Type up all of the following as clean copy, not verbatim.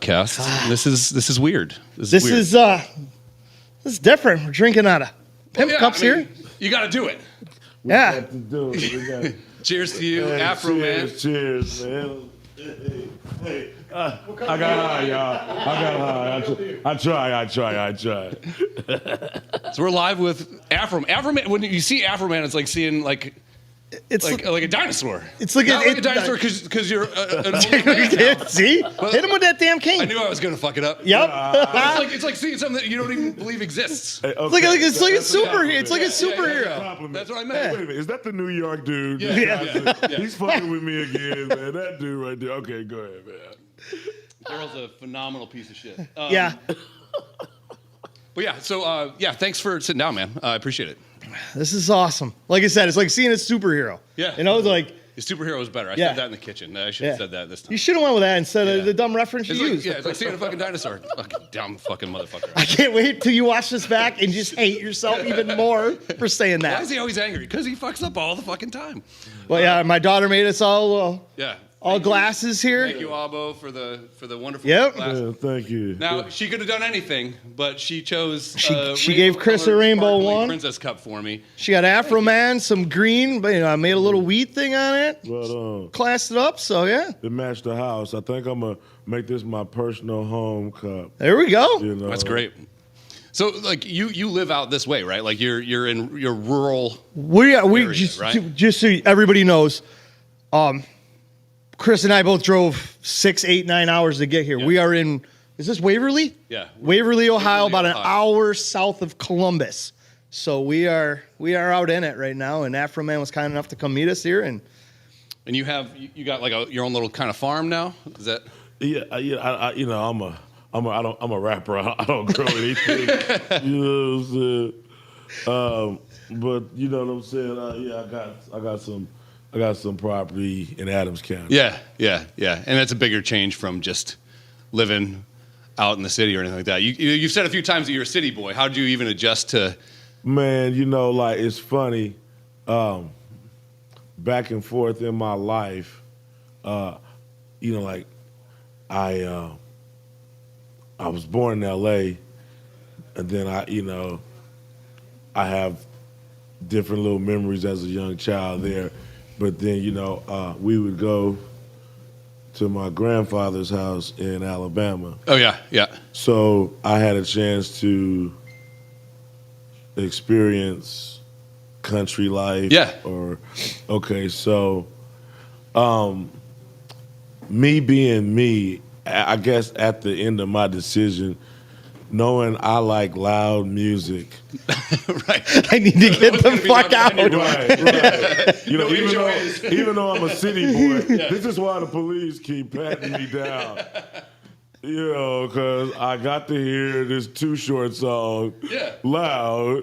podcast. This is weird. This is different. We're drinking out of pimp cups here. You got to do it. We got to do it. We got Cheers to you, Afroman. Cheers, man. Hey, I got high, y'all. I got high. I try. So we're live with Afroman. Afroman. When you see Afroman, it's like seeing like a dinosaur. It's like a dinosaur because you're an older man now. See? Hit him with that damn cane. I knew I was gonna fuck it up. Yep. It's like seeing something that you don't even believe exists. Hey, okay. It's like a superhero. It's like a superhero. That's what I meant. Wait a minute, is that the New York dude? Yeah. He's fucking with me again, man. That dude right there. Okay, go ahead, man. Daryl's a phenomenal piece of shit. Yeah. But yeah, so thanks for sitting down, man. I appreciate it. This is awesome. Like I said, it's like seeing a superhero. Yeah. You know, like the superhero is better. I said that in the kitchen. I should have said that this time. you should have went with that instead of the dumb reference you used. Yeah, it's like seeing a fucking dinosaur. Fucking dumb fucking motherfucker. I can't wait till you watch this back and just hate yourself even more for saying that. Why is he always angry? Because he fucks up all the fucking time. Well, yeah, my daughter made us all Thank glasses here. Thank you, Abo, for the wonderful Yep. glasses. Yeah, thank you. Now, she could have done anything, but she chose She gave Chris a rainbow one. Princess Cup for me. She got Afroman, some green, but I made a little wheat thing on it. But Classed it up, so yeah. it matched the house. I think I'm gonna make this my personal home cup. There we go. You know? That's great. So, like, you live out this way, right? Like, you're in your rural. We area, just right? just so everybody knows, Chris and I both drove 6, 8, 9 hours to get here. Yeah. We are in. Is this Waverly? Yeah. Waverly, Ohio, about an Ohio. hour south of Columbus. So we are out in it right now. And Afroman was kind enough to come meet us here. And you got like your own little kind of farm now. Is that? Yeah. I'm a rapper. I don't grow anything. You know what I'm saying? But you know what I'm saying? I got some property in Adams County. Yeah. And that's a bigger change from just living out in the city or anything like that. You've said a few times that you're a city boy. How did you even adjust to? Man, like it's funny. Back and forth in my life, like I was born in L.A. and then I have different little memories as a young child there. But then, we would go to my grandfather's house in Alabama. Oh, yeah. So I had a chance to experience country life. Yeah. So me being me, I guess at the end of my decision, knowing I like loud music. Right. I need to get the fuck out. Right. Even though I'm a city boy, this is why the police keep patting me down. Because I got to hear this Too Short song loud.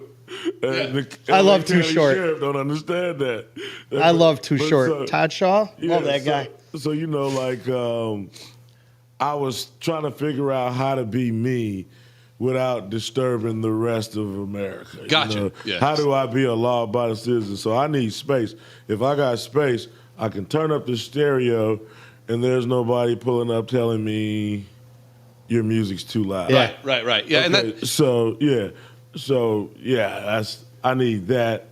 And I love Too Short. Sheriff don't understand that. I love Too Short. Todd Shaw, love that guy. So I was trying to figure out how to be me without disturbing the rest of America. Gotcha. Yeah. How do I be a law-abiding citizen? So I need space. If I got space, I can turn up the stereo, and there's nobody pulling up telling me your music's too loud. Yeah. Right. Yeah, Okay, I need that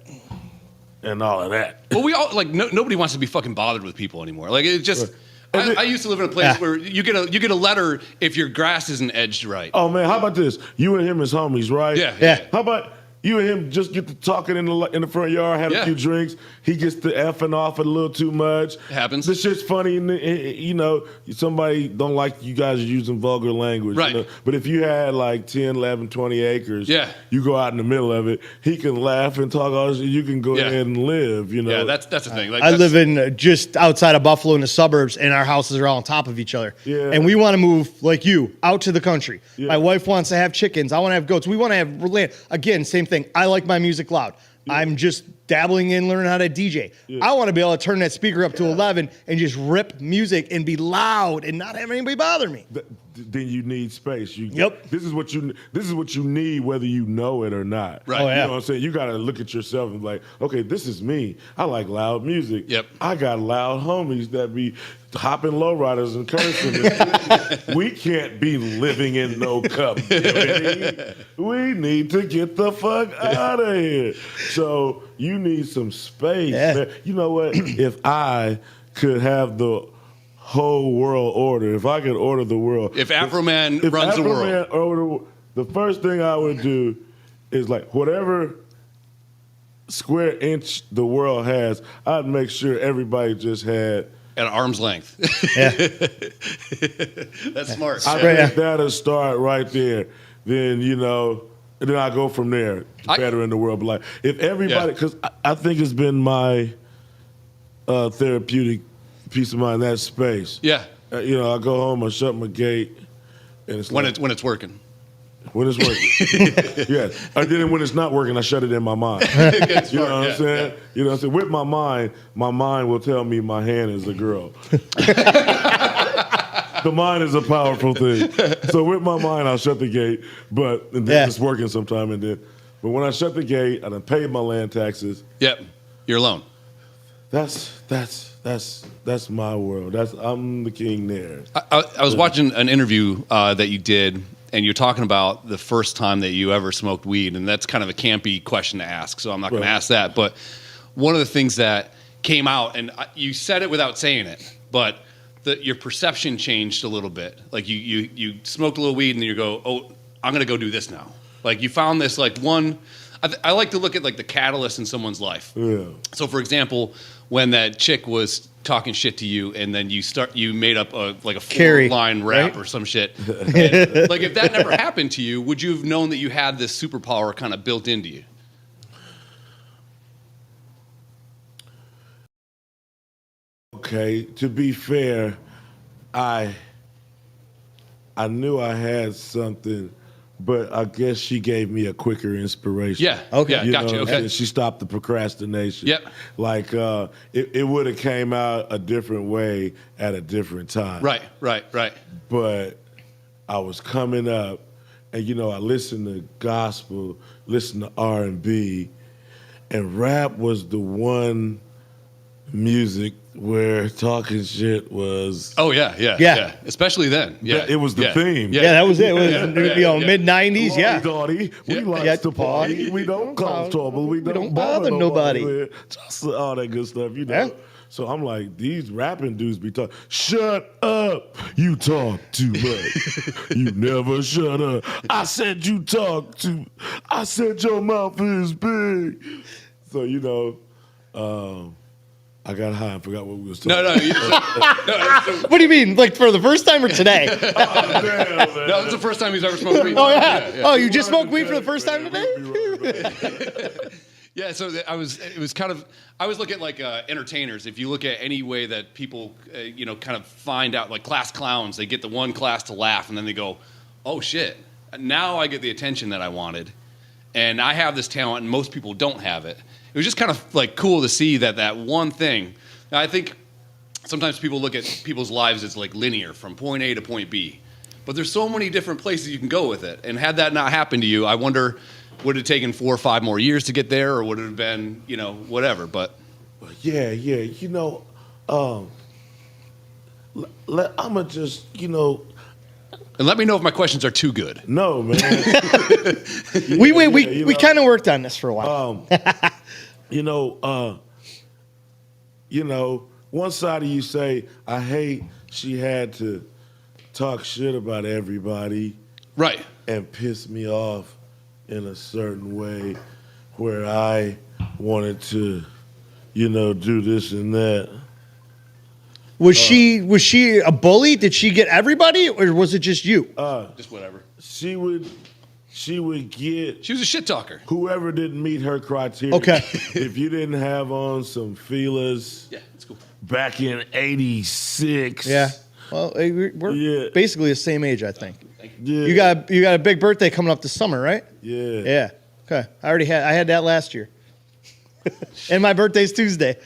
and all of that. Well, we all nobody wants to be fucking bothered with people anymore. Like it just. Right. I used to live in a place where you get a letter if your grass isn't edged right. Oh man, how about this? You and him as homies, right? Yeah. How about you and him just get to talking in the front yard, have a few drinks. He gets to effing off a little too much. It happens. This shit's funny, and somebody don't like you guys using vulgar language. Right. But if you had like 10, 11, 20 acres, you go out in the middle of it, he can laugh and talk all this, you can go ahead and live, Yeah, that's the thing. I live in just outside of Buffalo in the suburbs, and our houses are all on top of each other. Yeah. And we want to move, like you, out to the country. Yeah. My wife wants to have chickens. I want to have goats. We want to have land. Again, same thing. I like my music loud. I'm just dabbling in learning how to DJ. I want to be able to turn that speaker up to 11 and just rip music and be loud and not have anybody bother me. Then you need space. Yep. This is what you need, whether you know it or not. Right. Oh, yeah. You know what I'm saying? You got to look at yourself and like, okay, this is me. I like loud music. Yep. I got loud homies that be hopping lowriders and cursing. We can't be living in no community. We need to get the fuck out of here. So you need some space. Yeah. Man. You know what? If I could have the whole world order, if I could order the world. If Afroman runs the world. The first thing I would do is like whatever square inch the world has, I'd make sure everybody just had at arm's length. Yeah. That's smart. I think that'll start right there. Then, and then I go from there to better in the world. But like, if everybody, because I think it's been my therapeutic peace of mind, that space. Yeah. I go home, I shut my gate, and it's when it's working. When it's working. Yeah. And then when it's not working, I shut it in my mind. You know what I'm saying? Yeah. You know what I'm saying? With my mind will tell me my hand is a girl. The mind is a powerful thing. So with my mind, I'll shut the gate, and then it's working sometime. But when I shut the gate, I done paid my land taxes. Yep. You're alone. That's my world. I'm the king there. I was watching an interview that you did, and you're talking about the first time that you ever smoked weed, and that's kind of a campy question to ask, so I'm not going to ask that. But one of the things that came out, and you said it without saying it, but your perception changed a little bit. Like you smoked a little weed, and then you go, oh, I'm going to go do this now. Like you found this I like to look at like the catalyst in someone's life. Yeah. So for example, when that chick was talking shit to you, and then you made up a 4-line rap or some shit. And, like if that never happened to you, would you have known that you had this superpower kind of built into you? Okay, to be fair, I knew I had something, but I guess she gave me a quicker inspiration. Yeah. Okay. You Gotcha. know, Okay. She stopped the procrastination. Yep. Like it would have came out a different way at a different time. Right. But I was coming up, and I listened to gospel, listened to R&B, and rap was the one music where talking shit was. Oh yeah. Especially then. Yeah. It was the theme. Yeah, that was it. It was mid '90s. Yeah. Daddy, we like to party. We don't cause trouble. We don't bother nobody. Just all that good stuff, Yeah. So I'm like, these rapping dudes be talking. Shut up! You talk too much. You never shut up. I said you talk too. I said your mouth is big. So I got high and forgot what we was talking about. What do you mean? Like for the first time or today? Damn, man. That was the first time he's ever smoked weed. Oh yeah. Oh, you just smoked weed for the first time today? Yeah, so I was looking at like entertainers. If you look at any way that people, kind of find out, like class clowns, they get the one class to laugh, and then they go, oh shit, now I get the attention that I wanted, and I have this talent, and most people don't have it. It was just kind of like cool to see that one thing. Now, I think sometimes people look at people's lives as like linear from point A to point B, but there's so many different places you can go with it. And had that not happened to you, I wonder, would it have taken 4 or 5 more years to get there, or would it have been, whatever? But yeah. I'ma just, and let me know if my questions are too good. No, man. We kind of worked on this for a while. One side of you say, I hate she had to talk shit about everybody. Right. And piss me off in a certain way where I wanted to, do this and that. Was she a bully? Did she get everybody, or was it just you? Just whatever. She would get. She was a shit talker. Whoever didn't meet her criteria. Okay. If you didn't have on some feelers. Yeah, it's cool. Back in '86. Yeah. Well, we're basically the same age, I think. Yeah. You got a big birthday coming up this summer, right? Yeah. Yeah. Okay. I had that last year. And my birthday's Tuesday.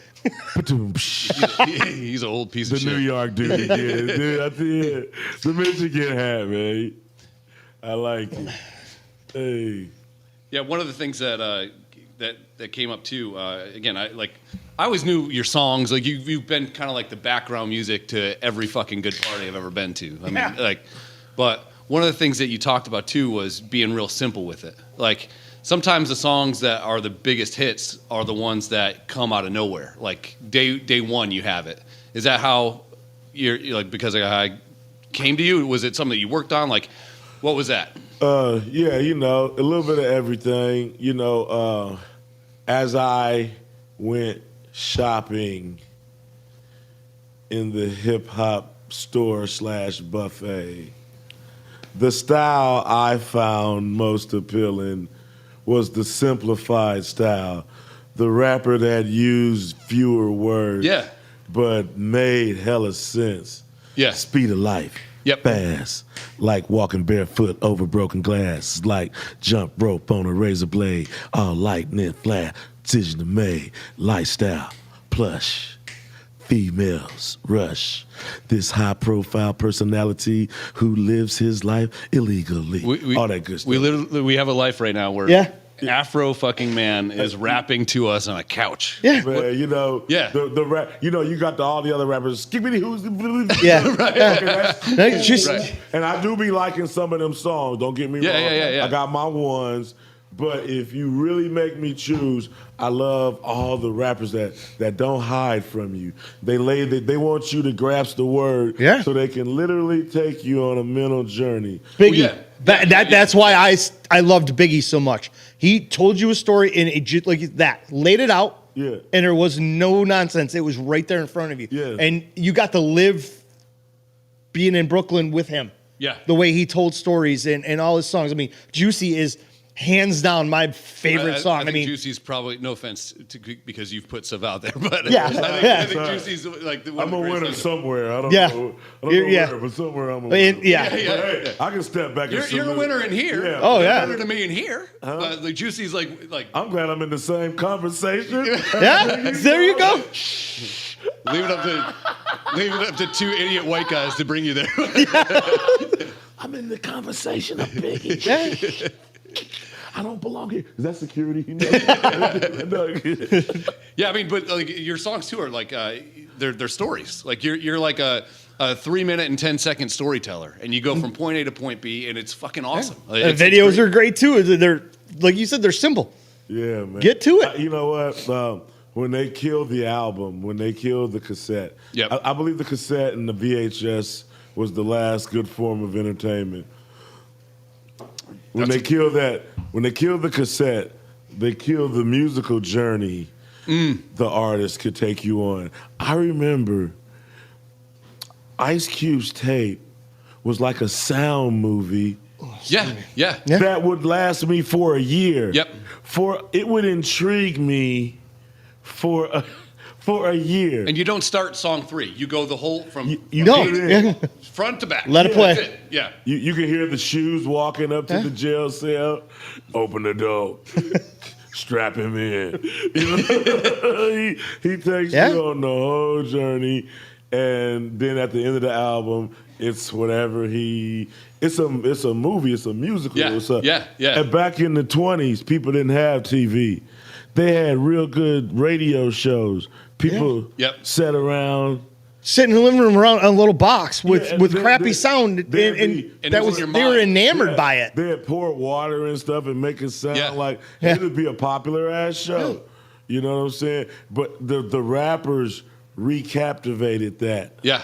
He's an old piece of shit. The New York dude again. Dude, the Michigan hat, man. I like it. Hey. Yeah, one of the things that that came up too. Again, I always knew your songs. Like you've been kind of like the background music to every fucking good party I've ever been to. I mean, but one of the things that you talked about too was being real simple with it. Like sometimes the songs that are the biggest hits are the ones that come out of nowhere. Like day one, you have it. Is that how you're like? Because I came to you. Was it something that you worked on? Like, what was that? Yeah, a little bit of everything. As I went shopping in the hip hop store / buffet, the style I found most appealing was the simplified style. The rapper that used fewer words, but made hella sense. Yeah. Speed of life. Yep. Fast, like walking barefoot over broken glass, like jump rope on a razor blade, all lightning flat, decision to made, lifestyle, plush, females, rush. This high-profile personality who lives his life illegally. All that good stuff. We have a life right now where Afro fucking man is rapping to us on a couch. Yeah, man, the rap. You got all the other rappers. Skibbity who's right. And I do be liking some of them songs. Don't get me wrong. Yeah. I got my ones. But if you really make me choose, I love all the rappers that don't hide from you. They want you to grasp the word, so they can literally take you on a mental journey. Biggie. That's why I loved Biggie so much. He told you a story and it just like that, laid it out, and there was no nonsense. It was right there in front of you, and you got to live being in Brooklyn with him. Yeah, the way he told stories and all his songs. I mean, Juicy is hands down my favorite song. I mean, Juicy's probably, no offense because you've put stuff out there, but I think Juicy's like I'm a winner somewhere. I don't know where, but somewhere I'm a winner. Hey, I can step back. You're a winner in here. Yeah. Oh yeah, better to me in here. But like Juicy's like. I'm glad I'm in the same conversation. There you go. Leave it up to two idiot white guys to bring you there. I'm in the conversation of Biggie. I don't belong here. Is that security? Yeah, I mean, but like your songs too are like they're stories. Like you're like a 3-minute and 10-second storyteller, and you go from point A to point B, and it's fucking awesome. The videos are great too. They're like you said, they're simple. Yeah, man. Get to it. You know what? When they killed the album, when they killed the cassette, I believe the cassette and the VHS was the last good form of entertainment. When they killed the cassette, they killed the musical journey the artist could take you on. I remember Ice Cube's tape was like a sound movie. Yeah. That would last me for a year. Yep. It would intrigue me for a year. And you don't start song 3. You go the whole from front to back. Let it play. That's it. Yeah. You can hear the shoes walking up to the jail cell. Open the door. Strap him in. He takes you on the whole journey, and then at the end of the album, it's whatever It's a movie. It's a musical. Yeah. And back in the 20s, people didn't have TV. They had real good radio shows. People sat around. Sitting in the living room around a little box with crappy sound, and that was they were enamored by it. They'd pour water and stuff and make it sound like it would be a popular ass show. You know what I'm saying? But the rappers recaptivated that. Yeah.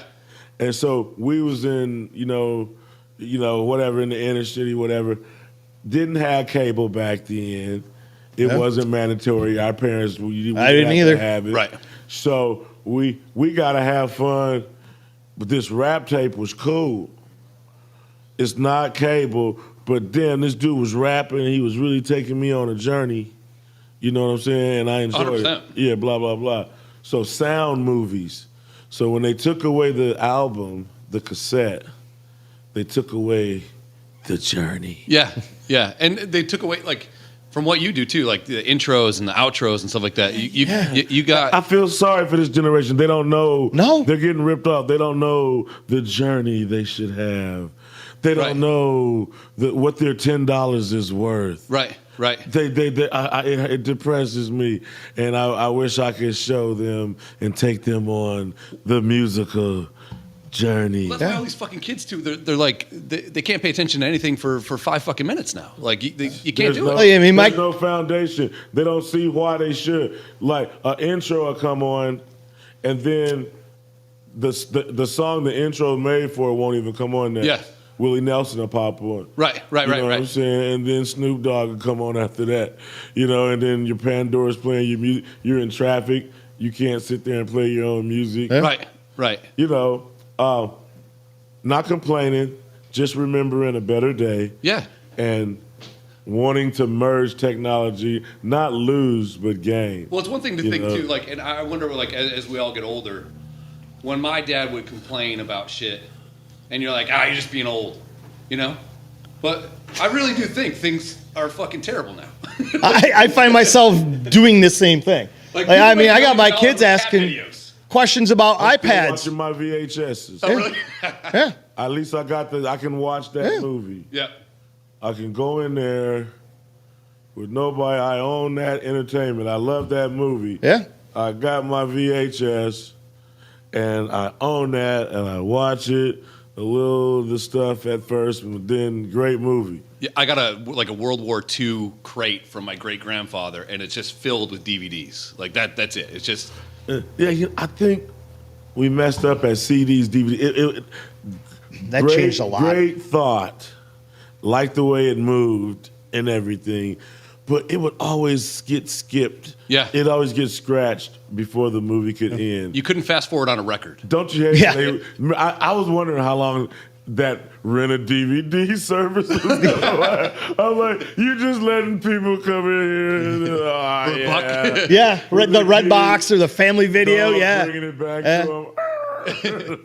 And so we was in, whatever, in the inner city, whatever. Didn't have cable back then. It wasn't mandatory. Our parents, we I didn't either. Have it. Right. So we got to have fun. But this rap tape was cool. It's not cable, but damn, this dude was rapping. He was really taking me on a journey. You know what I'm saying? And I enjoyed 100%. it. Yeah, blah, blah, blah. So sound movies. So when they took away the album, the cassette, they took away the journey. Yeah. And they took away, like, From what you do too, like the intros and the outros and stuff like that. You got. I feel sorry for this generation. They don't know. No. They're getting ripped off. They don't know the journey they should have. They don't know what their $10 is worth. Right. It depresses me, and I wish I could show them and take them on the musical journey. Well, that's why all these fucking kids too. They're like they can't pay attention to anything for 5 fucking minutes now. Like you can't do it. I mean, there's no foundation. They don't see why they should. Like an intro will come on, and then the song the intro made for won't even come on there. Yeah. Willie Nelson will pop on. Right. You know what I'm saying? And then Snoop Dogg will come on after that. You know, and then your Pandora's playing your music. You're in traffic. You can't sit there and play your own music. Yeah. Right. You know, not complaining, just remembering a better day. Yeah. And wanting to merge technology, not lose, but gain. Well, it's one thing to think too, like, and I wonder, like, as we all get older, when my dad would complain about shit, and you're like, you're just being old, you know? But I really do think things are fucking terrible now. I find myself doing the same thing. Like I mean, I got my kids asking questions about iPads. Watching my VHSs. Oh, really? Yeah. At least I can watch that movie. Yeah. I can go in there with nobody. I own that entertainment. I love that movie. Yeah. I got my VHS, and I own that, and I watch it. A little of the stuff at first, but then great movie. Yeah, I got a World War II crate from my great grandfather, and it's just filled with DVDs. Like that's it. It's just I think we messed up at CDs, DVD. That changed a lot. Great thought, like the way it moved and everything, but it would always get skipped. Yeah, it always gets scratched before the movie could end. You couldn't fast forward on a record. Don't you hate? Yeah. I was wondering how long that rent a DVD service was going. I'm like, you just letting people come in here. Yeah, the Red Box or the Family Video. Bringing it back to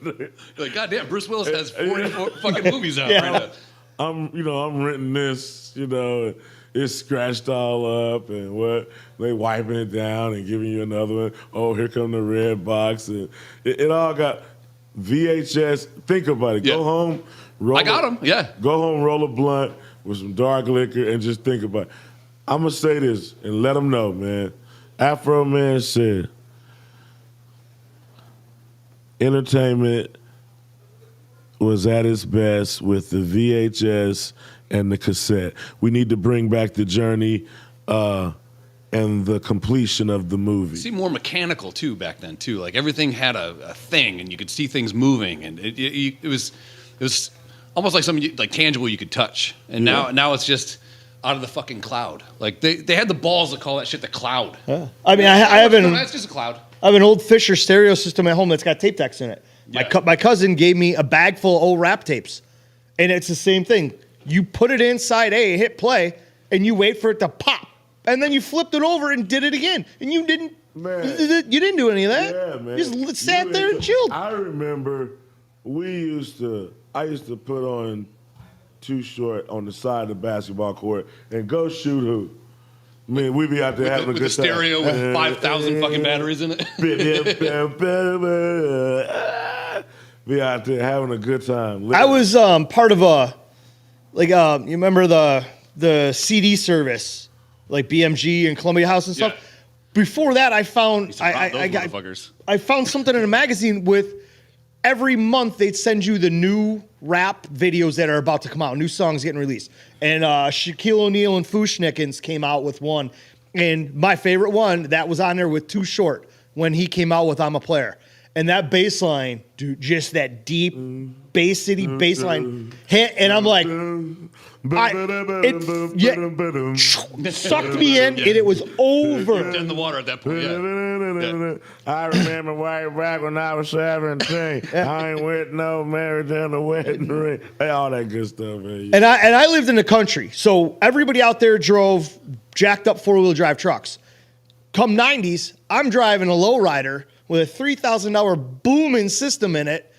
them. Like, goddamn, Bruce Willis has 44 fucking movies out right now. I'm renting this, it's scratched all up, and what they wiping it down and giving you another one. Oh, here come the red box, and it all got VHS. Think about it. Yeah. Go home. I got them. Yeah. Go home, roll a blunt with some dark liquor, and just think about it. I'm gonna say this and let them know, man. Afroman said, entertainment was at its best with the VHS and the cassette. We need to bring back the journey and the completion of the movie. See, more mechanical too back then too. Like everything had a thing, and you could see things moving, and it was almost like something like tangible you could touch. And now it's just out of the fucking cloud. Like they had the balls to call that shit the cloud. Yeah. I mean, I have that's just a cloud. I have an old Fisher stereo system at home that's got tape decks in it. Yeah. My cousin gave me a bag full of old rap tapes, and it's the same thing. You put it inside A, hit play, and you wait for it to pop, and then you flipped it over and did it again, and you didn't do any of that. Yeah, man. You just sat there and chilled. I remember I used to put on Too Short on the side of the basketball court and go shoot hoop. Man, we be out there having a good time. With the stereo with 5,000 fucking batteries in it. Be out there having a good time. I was part of you remember the CD service, like BMG and Columbia House and stuff? Yeah. Before that, I found I found something in a magazine with every month they'd send you the new rap videos that are about to come out, new songs getting released. And Shaquille O'Neal and Fushnikins came out with one. And my favorite one, that was on there with Too Short when he came out with I'm a Player. And that bass line, dude, just that deep bass-city bass line hit. And I'm like, it sucked me in, and it was over. In the water at that point, yeah. I remember way back when I was 17. I ain't with no marriage and a wedding ring. All that good stuff, man. And I lived in the country, so everybody out there drove jacked up four-wheel drive trucks. Come 90s, I'm driving a lowrider with a $3,000 booming system in it,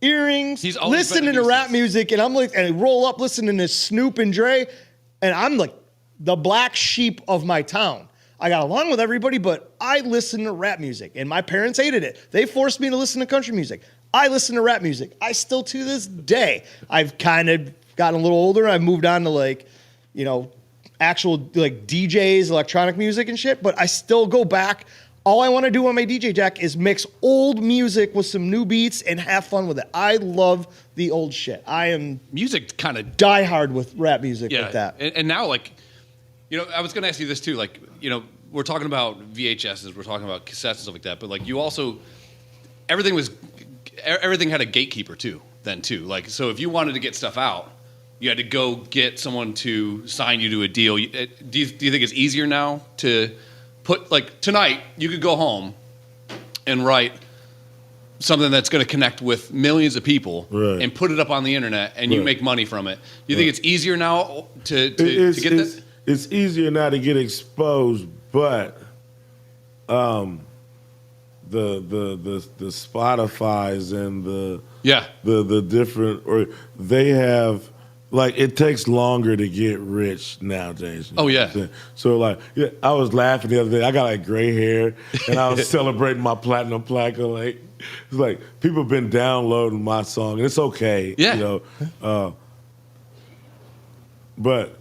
earrings, listening to rap music, and I'm like, and I roll up listening to Snoop and Dre, and I'm like the black sheep of my town. I got along with everybody, but I listened to rap music, and my parents hated it. They forced me to listen to country music. I listen to rap music. I still, to this day, I've kind of gotten a little older. I've moved on to like, actual like DJs, electronic music and shit, but I still go back. All I want to do on my DJ deck is mix old music with some new beats and have fun with it. I love the old shit. I am music kind of diehard with rap music like that. And now, like, I was going to ask you this too. Like, we're talking about VHSs, we're talking about cassettes and stuff like that, but like you also, everything had a gatekeeper too, then too. Like, so if you wanted to get stuff out, you had to go get someone to sign you to a deal. Do you think it's easier now to put, like, tonight you could go home and write something that's going to connect with millions of people and put it up on the internet and you make money from it? Do you think it's easier now to get this? It's easier now to get exposed, but the Spotify's and the different, or they have, like, it takes longer to get rich nowadays. Oh yeah. So like, I was laughing the other day. I got like gray hair, and I was celebrating my platinum plaque. Like, it's like people have been downloading my song, and it's okay. Yeah. But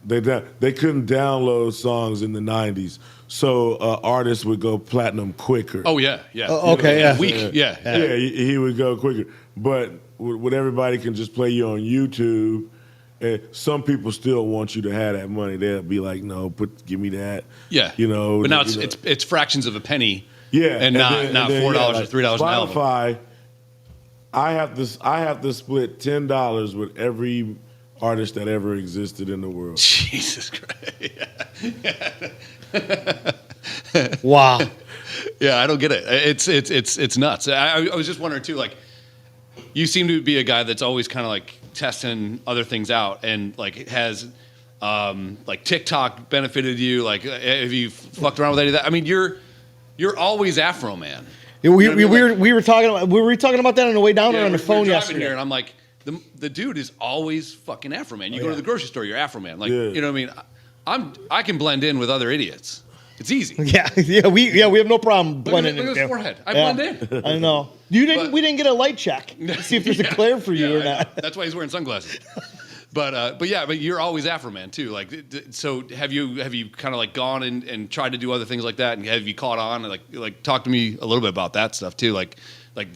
they couldn't download songs in the '90s, so artists would go platinum quicker. Oh yeah, yeah. Okay, yeah. Week, yeah. He would go quicker. But when everybody can just play you on YouTube, and some people still want you to have that money. They'll be like, "No, give me that." Yeah, But now it's fractions of a penny. Yeah, and not $4 or $3 an album. Spotify, I have to split $10 with every artist that ever existed in the world. Jesus Christ! Wow. Yeah, I don't get it. It's nuts. I was just wondering too, like, you seem to be a guy that's always kind of like testing other things out, and like has like TikTok benefited you? Like, have you fucked around with any of that? I mean, you're always Afroman. We were talking about that on the way down there on the phone yesterday. Here, and I'm like, the dude is always fucking Afroman. You go to the grocery store, you're Afroman. Like, you know what I mean? I can blend in with other idiots. It's easy. We have no problem blending in. Look at his forehead. I blend in. I know. We didn't get a light check to see if there's a glare for you or not. That's why he's wearing sunglasses. But you're always Afroman too. Like, so have you kind of like gone and tried to do other things like that? And have you caught on? And like talk to me a little bit about that stuff too. Like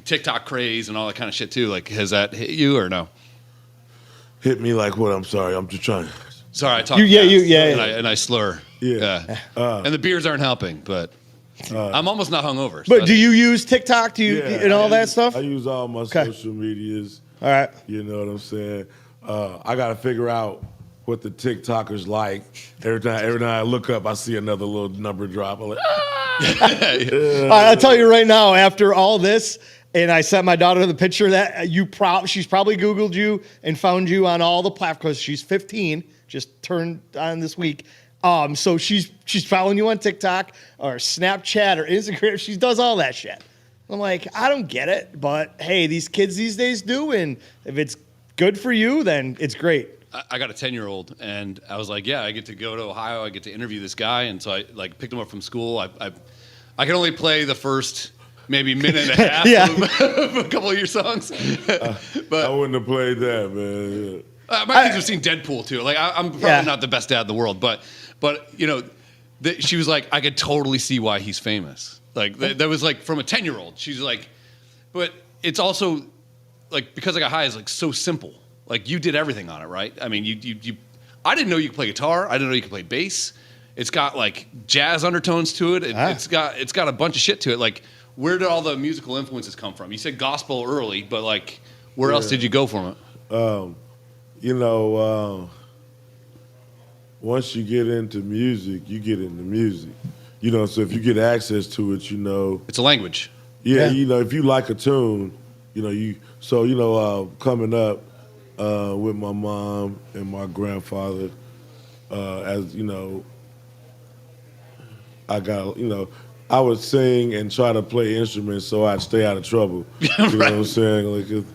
TikTok craze and all that kind of shit too. Like, has that hit you or no? Hit me like what? I'm sorry. I'm just trying. Sorry, I talk fast, and I slur. Yeah. And the beers aren't helping, but I'm almost not hungover. But do you use TikTok? Do you and all that stuff? I use all my social medias. All right. You know what I'm saying? I got to figure out what the TikTokers like. Every time I look up, I see another little number drop. I'm like, I'll tell you right now, after all this, and I sent my daughter the picture that she's probably Googled you and found you on all the platforms. She's 15, just turned on this week. So she's following you on TikTok or Snapchat or Instagram. She does all that shit. I'm like, I don't get it, but hey, these kids these days do, and if it's good for you, then it's great. I got a 10-year-old, and I was like, yeah, I get to go to Ohio. I get to interview this guy, and so I like picked him up from school. I can only play the first maybe minute and a half of a couple of your songs. But I wouldn't have played that, man. My kids have seen Deadpool too. Like, I'm probably not the best dad in the world, but she was like, I could totally see why he's famous. Like, that was like from a 10-year-old. She's like, but it's also like, Because I Got High is like so simple. Like, you did everything on it, right? I mean, you I didn't know you could play guitar. I didn't know you could play bass. It's got like jazz undertones to it. It's got a bunch of shit to it. Like, where did all the musical influences come from? You said gospel early, but like, where else did you go from it? Once you get into music, you get into music. So if you get access to it, it's a language. Yeah, if you like a tune, coming up with my mom and my grandfather, I would sing and try to play instruments so I'd stay out of trouble. You know what I'm saying? Like,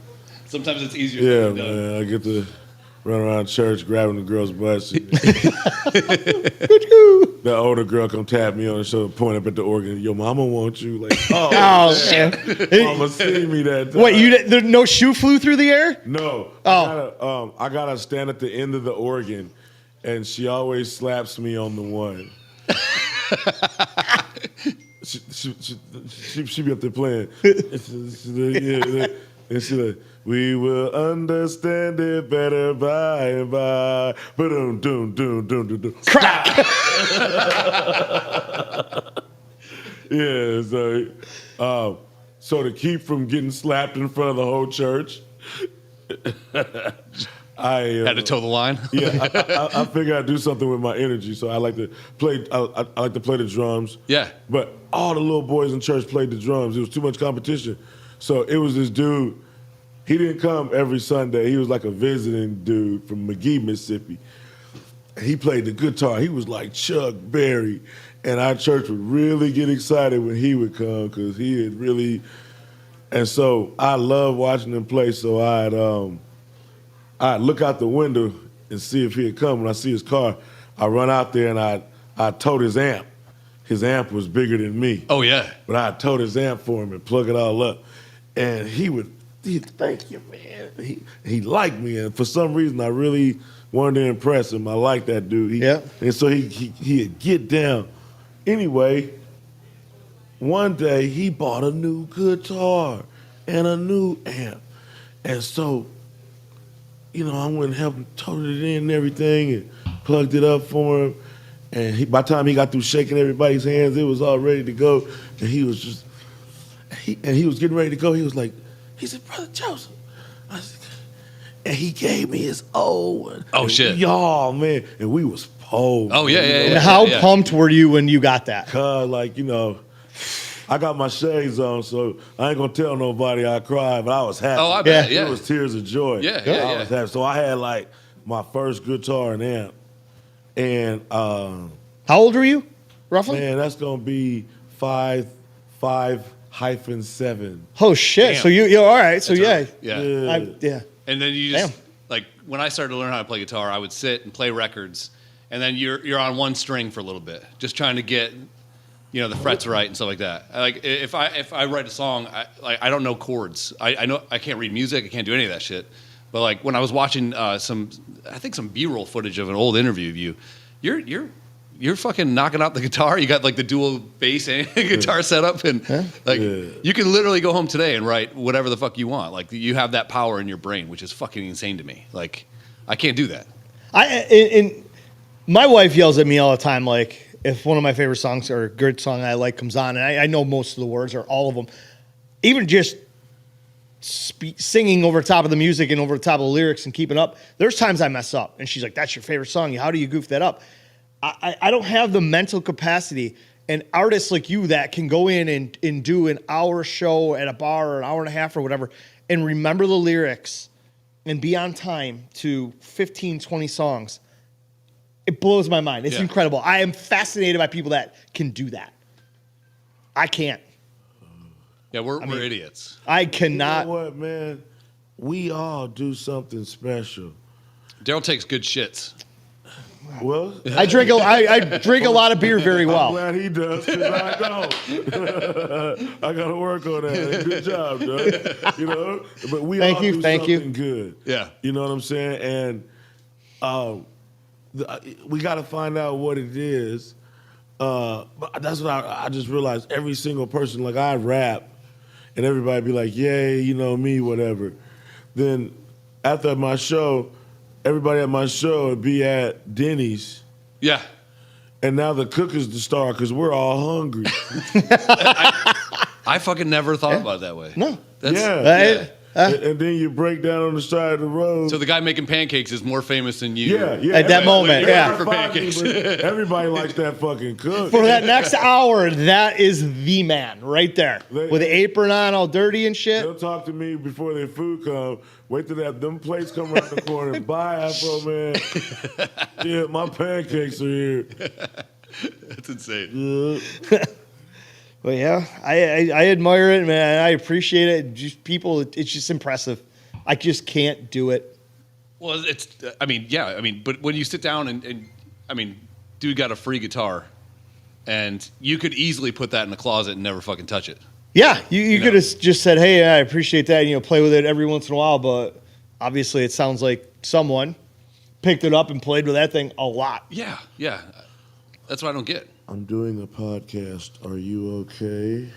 sometimes it's easier. Yeah, man. I get to running around church, grabbing the girl's butt. The older girl come tap me on the shoulder, point up at the organ. Your mama wants you. Like, Oh, shit. mama see me that time. Wait, no shoe flew through the air? No. Oh. I gotta stand at the end of the organ, and she always slaps me on the one. she be up there playing. And she like, we will understand it better by and by. Ba-dum-dum-dum-dum-dum-dum. Crack! Yeah, so to keep from getting slapped in front of the whole church, I Had to toe the line. yeah, I figure I'd do something with my energy. So I like to play. I like to play the drums. Yeah. But all the little boys in church played the drums. It was too much competition. So it was this dude. He didn't come every Sunday. He was like a visiting dude from McGee, Mississippi. He played the guitar. He was like Chuck Berry. And our church would really get excited when he would come because he had really. And so I loved watching him play. So I'd look out the window and see if he'd come. When I see his car, I run out there and I towed his amp. His amp was bigger than me. Oh yeah. But I towed his amp for him and plug it all up. And he'd thank you, man. He liked me, and for some reason I really wanted to impress him. I liked that dude. And so he'd get down. Anyway, one day he bought a new guitar and a new amp. And so, I went and helped him tote it in and everything and plugged it up for him. And by the time he got through shaking everybody's hands, it was all ready to go. And he was getting ready to go. He said, Brother Joseph. I said, and he gave me his old one. Oh, shit. Y'all, man. And we was posed. Oh, yeah. And how pumped were you when you got that? Cause I got my shades on, so I ain't gonna tell nobody I cried, but I was happy. Oh, I bet, yeah. It was tears of joy. Yeah. I was happy. So I had my first guitar and amp. And how old were you, roughly? man, that's gonna be 5'7". Oh shit! Damn. So you're all right. So That's yeah, right. yeah. And then you just Damn. like when I started to learn how to play guitar, I would sit and play records, and then you're on one string for a little bit, just trying to get the frets right and stuff like that. Like if I write a song, I don't know chords. I know I can't read music. I can't do any of that shit. But like when I was watching some B-roll footage of an old interview of you, you're fucking knocking out the guitar. You got like the dual bass and guitar setup, and you can literally go home today and write whatever the fuck you want. Like you have that power in your brain, which is fucking insane to me. Like I can't do that. My wife yells at me all the time, like if one of my favorite songs or a good song I like comes on, and I know most of the words or all of them, even just singing over top of the music and over the top of the lyrics and keeping up. There's times I mess up, and she's like, "That's your favorite song. How do you goof that up?" I don't have the mental capacity, and artists like you that can go in and do an hour show at a bar or an hour and a half or whatever and remember the lyrics and be on time to 15, 20 songs. It blows my mind. It's incredible. I am fascinated by people that can do that. I can't. Yeah, we're idiots. I cannot. You know what, man? We all do something special. Daryl takes good shits. Well, I drink a lot of beer very I'm well. glad he does, because I don't. I got to work on that. Good job, Doug. But we all do something good. Yeah. You know what I'm saying? And we got to find out what it is. But that's what I just realized. Every single person, like I rap, and everybody be like, yay, me, whatever. Then after my show, everybody at my show would be at Denny's. Yeah. And now the cook is the star because we're all hungry. I fucking never thought about it that way. No. That's, And then you break down on the side of the road. So the guy making pancakes is more famous than you. Yeah. At that moment, For pancakes. Everybody likes that fucking cook. For that next hour, that is the man right there. With the apron on, all dirty and shit. They'll talk to me before their food comes. Wait till them plates come around the corner. Bye, Afroman. Yeah, my pancakes are here. That's insane. Well, yeah, I admire it, man. I appreciate it. Just people, it's just impressive. I just can't do it. Well, it's. I mean, yeah. I mean, but when you sit down and I mean, dude got a free guitar, and you could easily put that in the closet and never fucking touch it. Yeah, you could have just said, "Hey, I appreciate that," and play with it every once in a while. But obviously, it sounds like someone picked it up and played with that thing a lot. Yeah, yeah. That's what I don't get. I'm doing a podcast. Are you okay?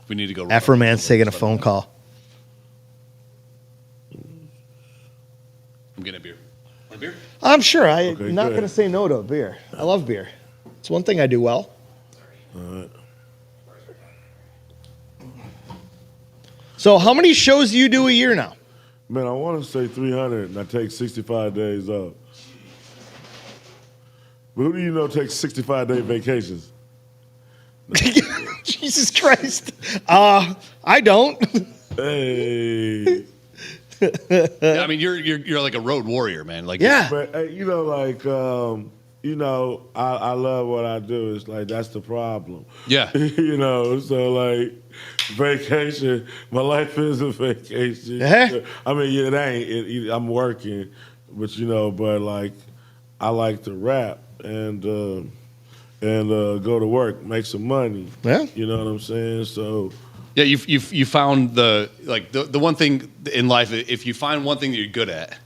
We need to go. Afroman's taking a phone call. I'm getting a beer. Want a beer? I'm sure. I'm Okay, not good. going to say no to a beer. I love beer. It's one thing I do well. All right. So how many shows do you do a year now? Man, I want to say 300, and I take 65 days off. But who do you know takes 65-day vacations? Jesus Christ. I don't. Hey. Yeah, I mean, you're like a road warrior, man. Like, Yeah. But, I love what I do. It's like, that's the problem. Yeah. So like, vacation, my life is a vacation. Uh-huh. I mean, it ain't. I'm working, but but like, I like to rap and go to work, make some money. Yeah. You know what I'm saying? So. Yeah, you found the one thing in life. If you find one thing that you're good at,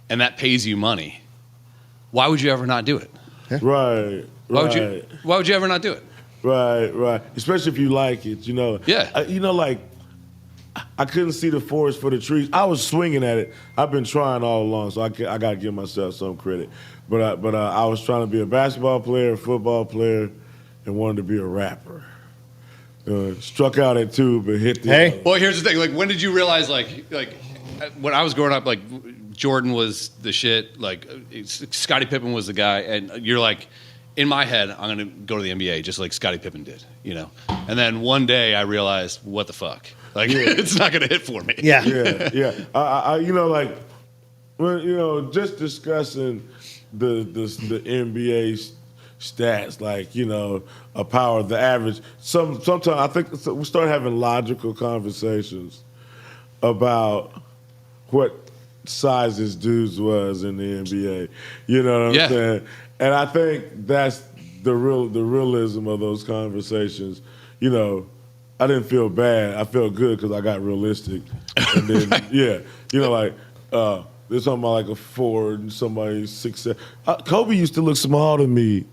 and that pays you money, why would you ever not do it? Right. Why would you ever not do it? Right. Especially if you like it, Yeah. Like, I couldn't see the forest for the trees. I was swinging at it. I've been trying all along, so I got to give myself some credit. But I was trying to be a basketball player, a football player, and wanted to be a rapper. Struck out at 2, but hit the. Hey. Well, here's the thing. Like, when did you realize, like when I was growing up, like Jordan was the shit. Like Scottie Pippen was the guy, and you're like, in my head, I'm gonna go to the NBA just like Scottie Pippen did, And then one day I realized, what the fuck? Like, it's not gonna hit for me. Yeah. Yeah. I like, when just discussing the NBA stats, like a power of the average. Sometimes I think we start having logical conversations about what sizes dudes was in the NBA. You know what I'm saying? And I think that's the realism of those conversations. I didn't feel bad. I felt good because I got realistic. And then like there's something about like a 4 and somebody 6'7". Kobe used to look small to me.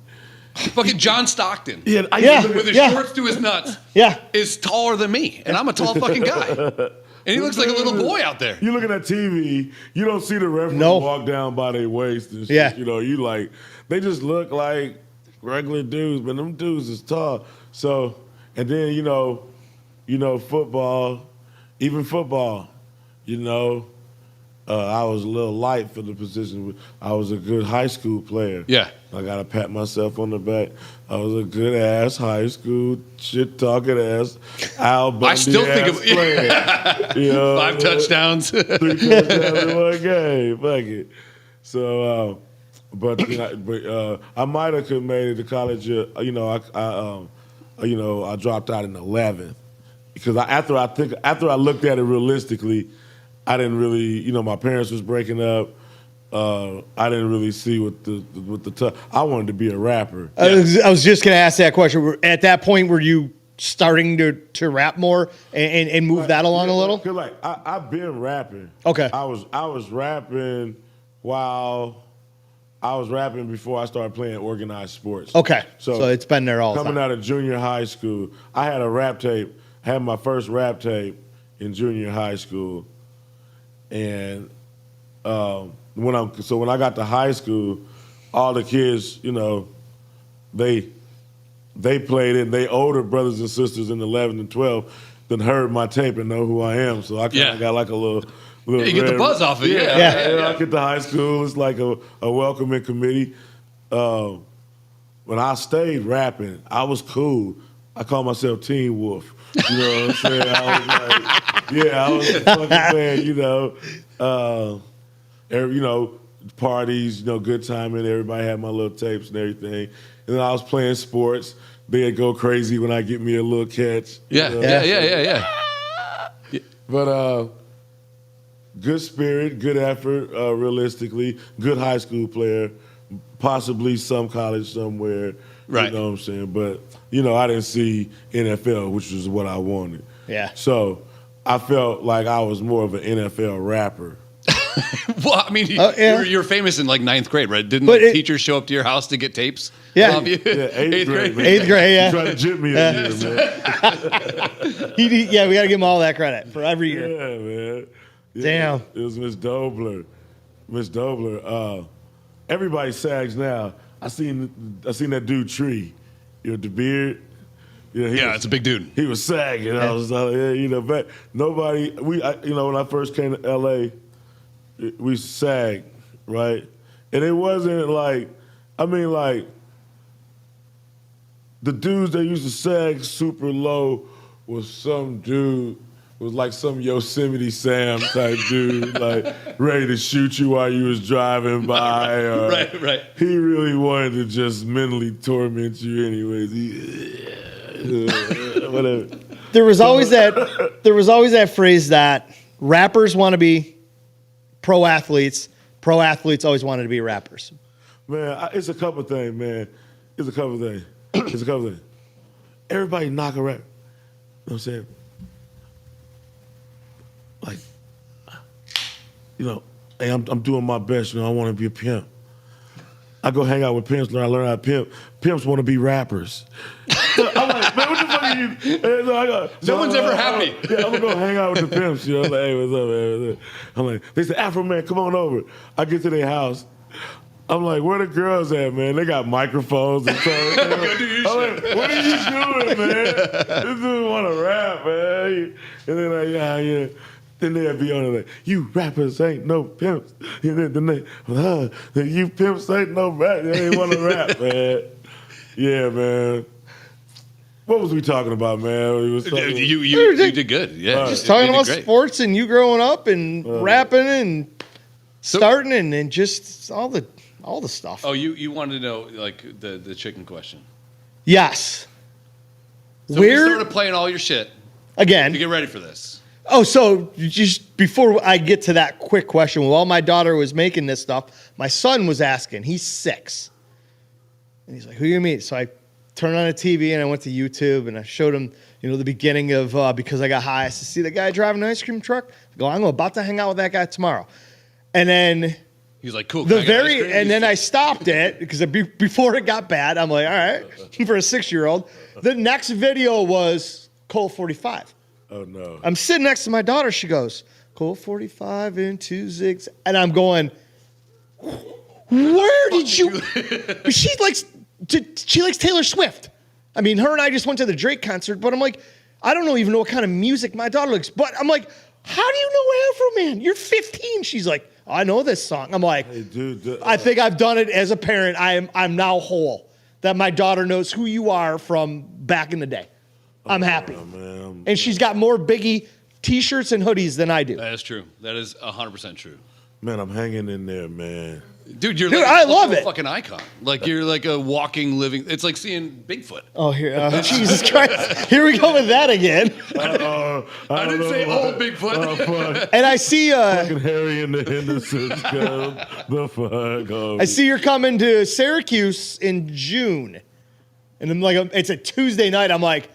Fucking John Stockton. Yeah, with his shorts to his nuts. Yeah. Is taller than me, and I'm a tall fucking guy. And he looks like a little boy out there. You looking at TV, you don't see the referee walk down by their waist and shit. Yeah. You like, they just look like regular dudes, but them dudes is tall. So, and then football, even football, I was a little light for the position. I was a good high school player. Yeah. I got to pat myself on the back. I was a good ass high school shit talking ass Al Bundy I still think of player. 5 touchdowns. 3 touchdowns in one game. Fuck it. So, but I might have could made it to college. I dropped out in 11th because after I looked at it realistically, I didn't really, my parents was breaking up. I didn't really see what the I wanted to be a rapper. I was just going to ask that question. At that point, were you starting to rap more and move that along a little? Cause like I've been rapping. Okay. I was rapping before I started playing organized sports. Okay. So it's been there all the coming time. out of junior high school. I had a rap tape. I had my first rap tape in junior high school. And when I got to high school, all the kids, they played it. And they older brothers and sisters in 11 and 12 that heard my tape and know who I am. So I kind of got like a little. You get the buzz off it. Yeah. I get to high school. It's like a welcoming committee. When I stayed rapping, I was cool. I called myself Teen Wolf. You know what I'm saying? I was like, I was a fucking fan, parties, good timing. Everybody had my little tapes and everything. And then I was playing sports. They'd go crazy when I get me a little catch. Yeah. But good spirit, good effort, realistically, good high school player, possibly some college somewhere. Right. You know what I'm saying? But, I didn't see NFL, which was what I wanted. Yeah. So I felt like I was more of an NFL rapper. Well, I mean, yeah. you were famous in like 9th grade, right? Didn't But teachers show up to your house to get tapes? Yeah. Of you? Yeah, eighth grade. Man. 8th grade, yeah. You tried to jip me in here, man. We got to give him all that credit for every year. Yeah, man. Yeah, Damn. It was Miss Dobler. Miss Dobler. Everybody sags now. I seen that dude Tree. The beard. Yeah, It's a big dude. He was sagging. I was like, but nobody. When I first came to LA, we sagged, right? And it wasn't like, the dudes that used to sag super low was some dude, was like some Yosemite Sam type dude, like ready to shoot you while you was driving by. Or Right. He really wanted to just mentally torment you anyways. Whatever. There was always that phrase that rappers want to be pro athletes. Pro athletes always wanted to be rappers. Man, it's a couple things, man. It's a couple things. Everybody knock a rap. You know what I'm saying? Like, hey, I'm doing my best. I want to be a pimp. I go hang out with pimps, I learn how to pimp. Pimps want to be rappers. I'm like, man, what the fuck are you? No one's ever happy. Yeah, I'm gonna go hang out with the pimps. Like, hey, what's up, man? What's up? I'm like, they said, Afroman, come on over. I get to their house. I'm like, where the girls at, man? They got microphones and stuff. I'm like, what are you doing, man? This dude want to rap, man. And then yeah. Then they'd be on it like, you rappers ain't no pimps. And then you pimps ain't no rap. They ain't want to rap, man. Yeah, man. What was we talking about, man? We was talking You did good. Yeah. Just You talking did about great. sports and you growing up and rapping and starting and just all the stuff. Oh, you wanted to know like the chicken question. Yes. So we started playing all your shit again? to get ready for this. Oh, so just before I get to that quick question, while my daughter was making this stuff, my son was asking. He's 6. And he's like, who you meet? So I turned on the TV and I went to YouTube and I showed him, the beginning of Because I Got High. I said, see the guy driving an ice cream truck? I go, I'm about to hang out with that guy tomorrow. And then He's like, cool. then I stopped it because before it got bad, I'm like, all right, for a 6-year-old. The next video was Colt 45. Oh, no. I'm sitting next to my daughter. She goes, Colt 45 and 2 zigs. And I'm going, where did you? She likes Taylor Swift. I mean, her and I just went to the Drake concert, but I'm like, I don't even know what kind of music my daughter likes. But I'm like, how do you know Afroman? You're 15. She's like, I know this song. I'm like, hey, dude, I think I've done it as a parent. I'm now whole. That my daughter knows who you are from back in the day. I'm happy. Man. And she's got more Biggie T-shirts and hoodies than I do. That is true. That is 100% true. Man, I'm hanging in there, man. Dude, you're I love it. Fucking icon. Like you're like a walking, living. It's like seeing Bigfoot. Oh, here, Jesus Christ! Here we go with that again. I didn't say old Bigfoot. Oh, fuck. And I see, Fucking Harry and the Hendersons. The fuck. Oh. I see you're coming to Syracuse in June, and I'm like, it's a Tuesday night. I'm like,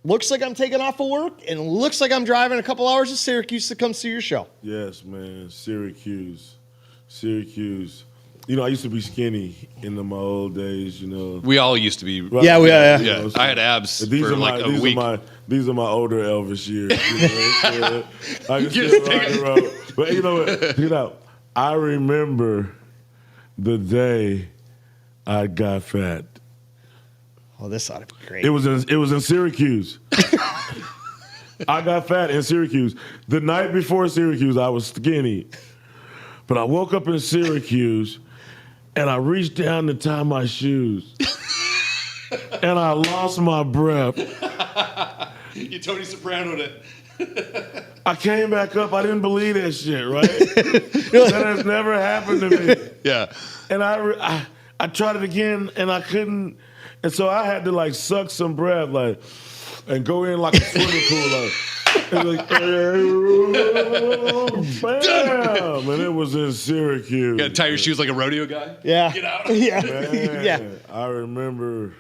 looks like I'm taking off of work, and looks like I'm driving a couple hours to Syracuse to come see your show. Yes, man. Syracuse. I used to be skinny in my old days, We all used to be. Right. Yeah. Yeah, I had abs for like a week. These are my older Elvis years. I can still rock and roll. But you know what? Check it out. I remember the day I got fat. Oh, this ought to be great. It was in Syracuse. I got fat in Syracuse. The night before Syracuse, I was skinny. But I woke up in Syracuse, and I reached down to tie my shoes. And I lost my breath. You Tony Soprano'd it. I came back up. I didn't believe that shit, right? That has never happened to me. Yeah. And I tried it again, and I couldn't. And so I had to, like, suck some breath, like, and go in like a swimming pool, like. like, bam, and it was in Syracuse. You gotta tie your shoes like a rodeo guy. Yeah. Get out. Yeah. Man, Yeah. I remember.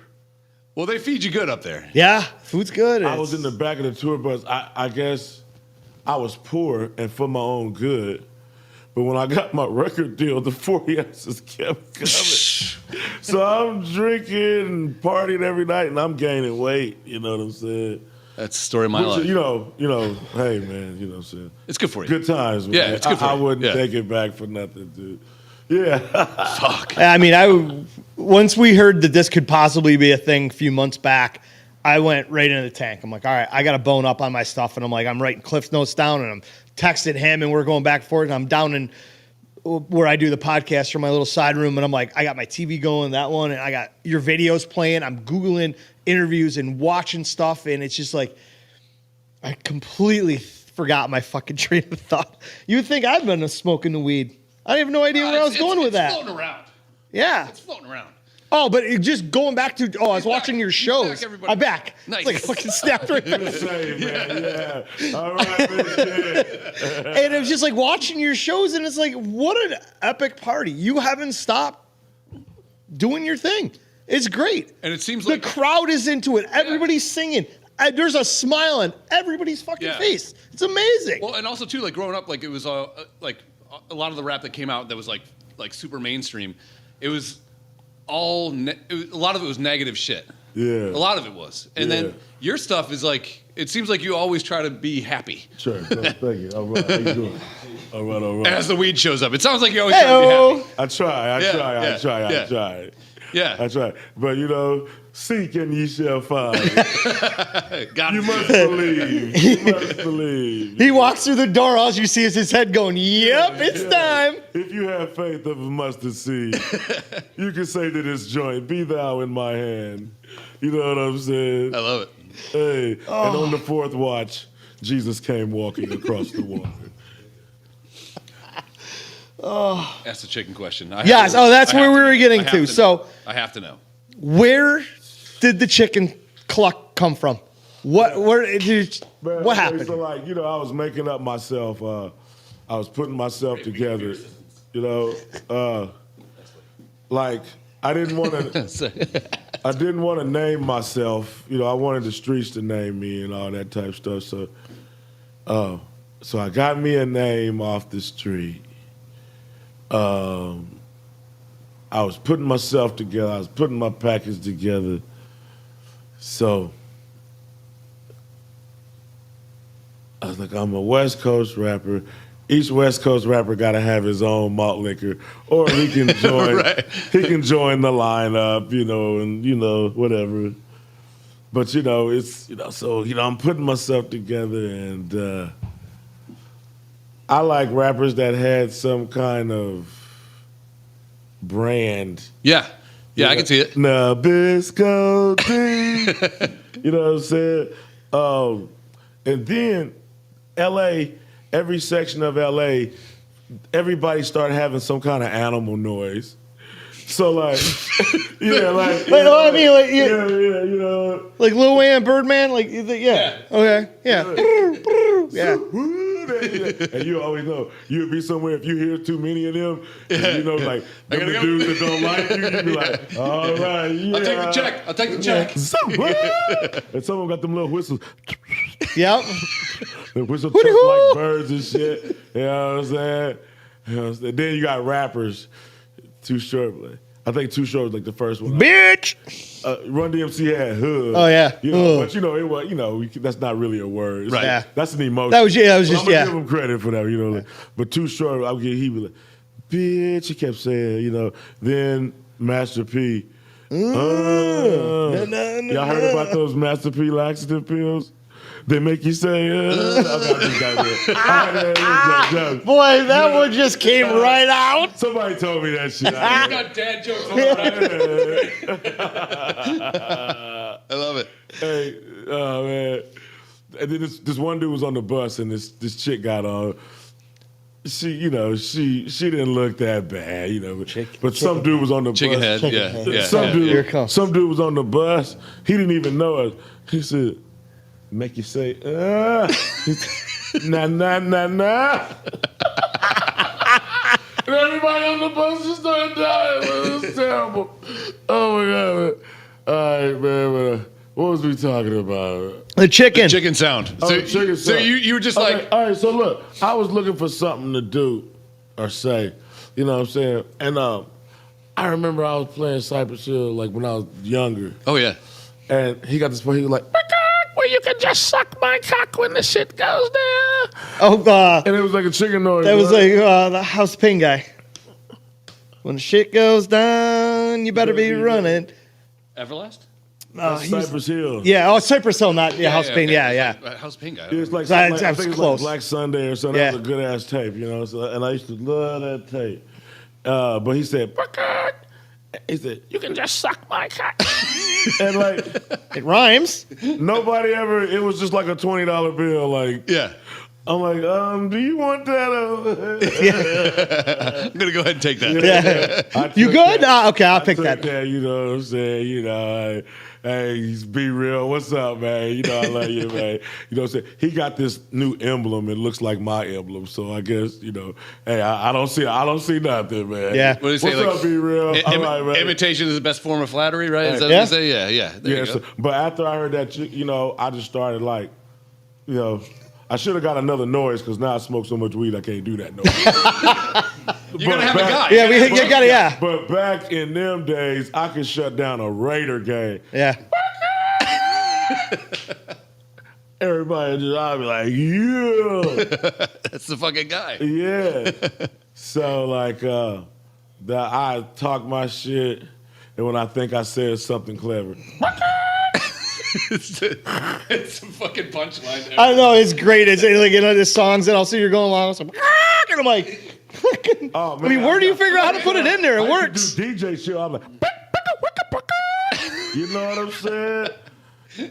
Well, they feed you good up there. Yeah. Food's good. I was in the back of the tour bus. I guess I was poor and for my own good. But when I got my record deal, the 40 ounces kept coming. So I'm drinking and partying every night, and I'm gaining weight. You know what I'm saying? That's the story of my life. You know, hey, man, you know what I'm saying? It's good for you. Good times, man. Yeah, it's good for I you. wouldn't take it back for nothing, dude. Yeah. Fuck. I mean, once we heard that this could possibly be a thing a few months back, I went right into the tank. I'm like, all right, I got to bone up on my stuff. And I'm writing Cliff Notes down, and I'm texting him, and we're going back and forth. And I'm down in where I do the podcast from my little side room. And I'm like, I got my TV going, that one, and I got your videos playing. I'm Googling interviews and watching stuff. And it's just like, I completely forgot my fucking train of thought. You would think I've been smoking the weed. I have no idea where I was going with that. It's floating around. Yeah. It's floating around. Oh, but just going back to, I was watching your He's shows. back, everybody. I'm back. Nice. It's like a fucking snapped right back. Same, man. Yeah. All right, man. And it was just like watching your shows, and it's like, what an epic party. You haven't stopped doing your thing. It's great. And it seems the like crowd is into it. Everybody's singing. There's a smile on everybody's fucking face. It's amazing. Well, and also too, like growing up, like it was like a lot of the rap that came out that was like super mainstream. It was all a lot of it was negative shit. Yeah. A lot of it was, and then your stuff is like it seems like you always try to be happy. Sure. Thank you. All right. How you doing? All right. As the weed shows up, it sounds like you always try to be happy. I try. Yeah. That's right. But seek and ye shall find. Got You it. must believe. You must believe. He walks through the door. All you see is his head going, yep, it's time. If you have faith of a mustard seed, you can say to this joint, be thou in my hand. You know what I'm saying? I love it. Hey, and on the fourth watch, Jesus came walking across the water. That's the chicken question. Yes. That's where we were getting to. So I have to know. where did the chicken cluck come from? What happened? So I was making up myself. I was putting myself together. Like I didn't want to. I didn't want to name myself. I wanted the streets to name me and all that type stuff. So I got me a name off the street. I was putting myself together. I was putting my package together. So I was like, I'm a West Coast rapper. Each West Coast rapper got to have his own malt liquor, or he can join. Right. He can join the lineup, and whatever. But it's so I'm putting myself together, and I like rappers that had some kind of brand. Yeah, I can see it. Nabisco D. You know what I'm saying? And then L.A., every section of L.A., everybody started having some kind of animal noise. So like, like Lil Wayne, Birdman, okay, yeah. And you always know you'll be somewhere if you hear too many of them. Like I them gotta the go. dudes that don't like you be like, all right, yeah. I'll take the check. And some of them got them little whistles. Yep. They whistle chirp like birds and shit. You know what I'm saying? Then you got rappers. Too Short. I think Too Short was like the first one. Bitch. Run DMC had hood. Oh yeah. But it was. That's not really a word. Right. Yeah. That's an emotion. That was just I'm gonna give him credit for that. But Too Short, he was like, bitch. He kept saying, Then Master P. Y'all heard about those Master P laxative pills? They make you say, Boy, that one just came right out. Somebody told me that shit. You got dad jokes all around. I love it. Hey, oh man. And then this one dude was on the bus, and this chick got on. She didn't look that bad, but some dude was on the Chicken bus. head, yeah. Some Here it comes. dude was on the bus. He didn't even know us. He said, make you say, nah, nah, nah, nah. And everybody on the bus just started dying. Man. It was terrible. Oh my God, man. All right, man. What was we talking about? The chicken. Chicken sound. Oh, So, chicken so sound. you were just like, all right, so look, I was looking for something to do or say, you know what I'm saying? And I remember I was playing Cypress Hill like when I was younger. oh yeah. And he got this point, he was like, well, you can just suck my cock when the shit goes down. Oh, And it was like a chicken noise. that was right? like the House Pain guy. When the shit goes down, you better be running. Everlast? Cypress Hill. Yeah, Cypress Hill, not House Pain. okay. Yeah. House Pain guy. It was like, So I was think it was close. like Black Sunday or something. Yeah. That was a good ass tape, you know. So, and I used to love that tape. But he said, he said, you can just suck my cock. And like, It rhymes. nobody ever, it was just like a $20 bill. Like, Yeah. I'm like, do you want that? I'm gonna go ahead and take that. Yeah. I You took good? that. Okay, I'll I pick took that. You know what I'm saying? You know, hey, be real. What's up, man? You know, I love you, man. You know what I'm saying? He got this new emblem. It looks like my emblem. So I guess, you know, hey, I don't see nothing, man. Yeah. What do you say? What's Like, up, be real? All right, man. imitation is the best form of flattery, right? Is that Yeah. what you say? Yeah. There Yeah, you go. so, but after I heard that, you know, I just started like, you know, I should have got another noise because now I smoke so much weed I can't do that noise. You're gonna have a guy. Yeah, you got it. Yeah. But back in them days, I could shut down a Raider game. Yeah. Everybody just, I'd be like, yeah, That's the fucking guy. yeah. So like, I talk my shit, and when I think I said something clever, It's a fucking punchline. There. I know it's great. It's like the songs that I'll see you're going along. So and I'm like, oh man, I mean, where do you figure out how to put it in there? It I works. used to do DJ shit. I'm like, you know what I'm saying?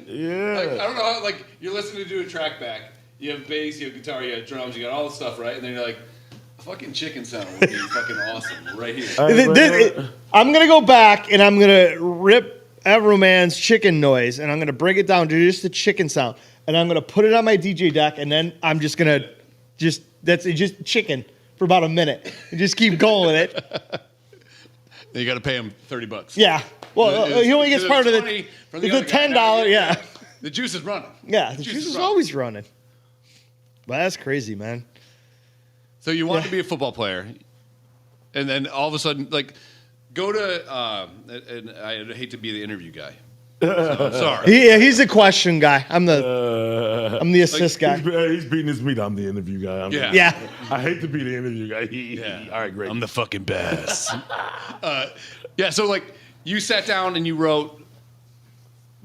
Yeah. Like, I don't know how, like, you're listening to do a track back. You have bass, you have guitar, you have drums, you got all this stuff, right? And then you're like, a fucking chicken sound would be fucking awesome right here. I'm going to go back and I'm going to rip Afroman's chicken noise and I'm going to break it down to just the chicken sound. And I'm going to put it on my DJ deck and then I'm just going to just chicken for about a minute and just keep going with it. You got to pay him $30. Yeah. Well, he only gets part of the $10. Yeah. The juice is running. Yeah. The juice is always running. But that's crazy, man. So you want to be a football player, and then all of a sudden, like, go to. And I hate to be the interview guy. So I'm sorry. He's the question guy. I'm the assist guy. He's beating his meat. I'm the interview guy. Yeah. I hate to be the interview guy. All right, great. I'm the fucking best. Yeah. So like, you sat down and you wrote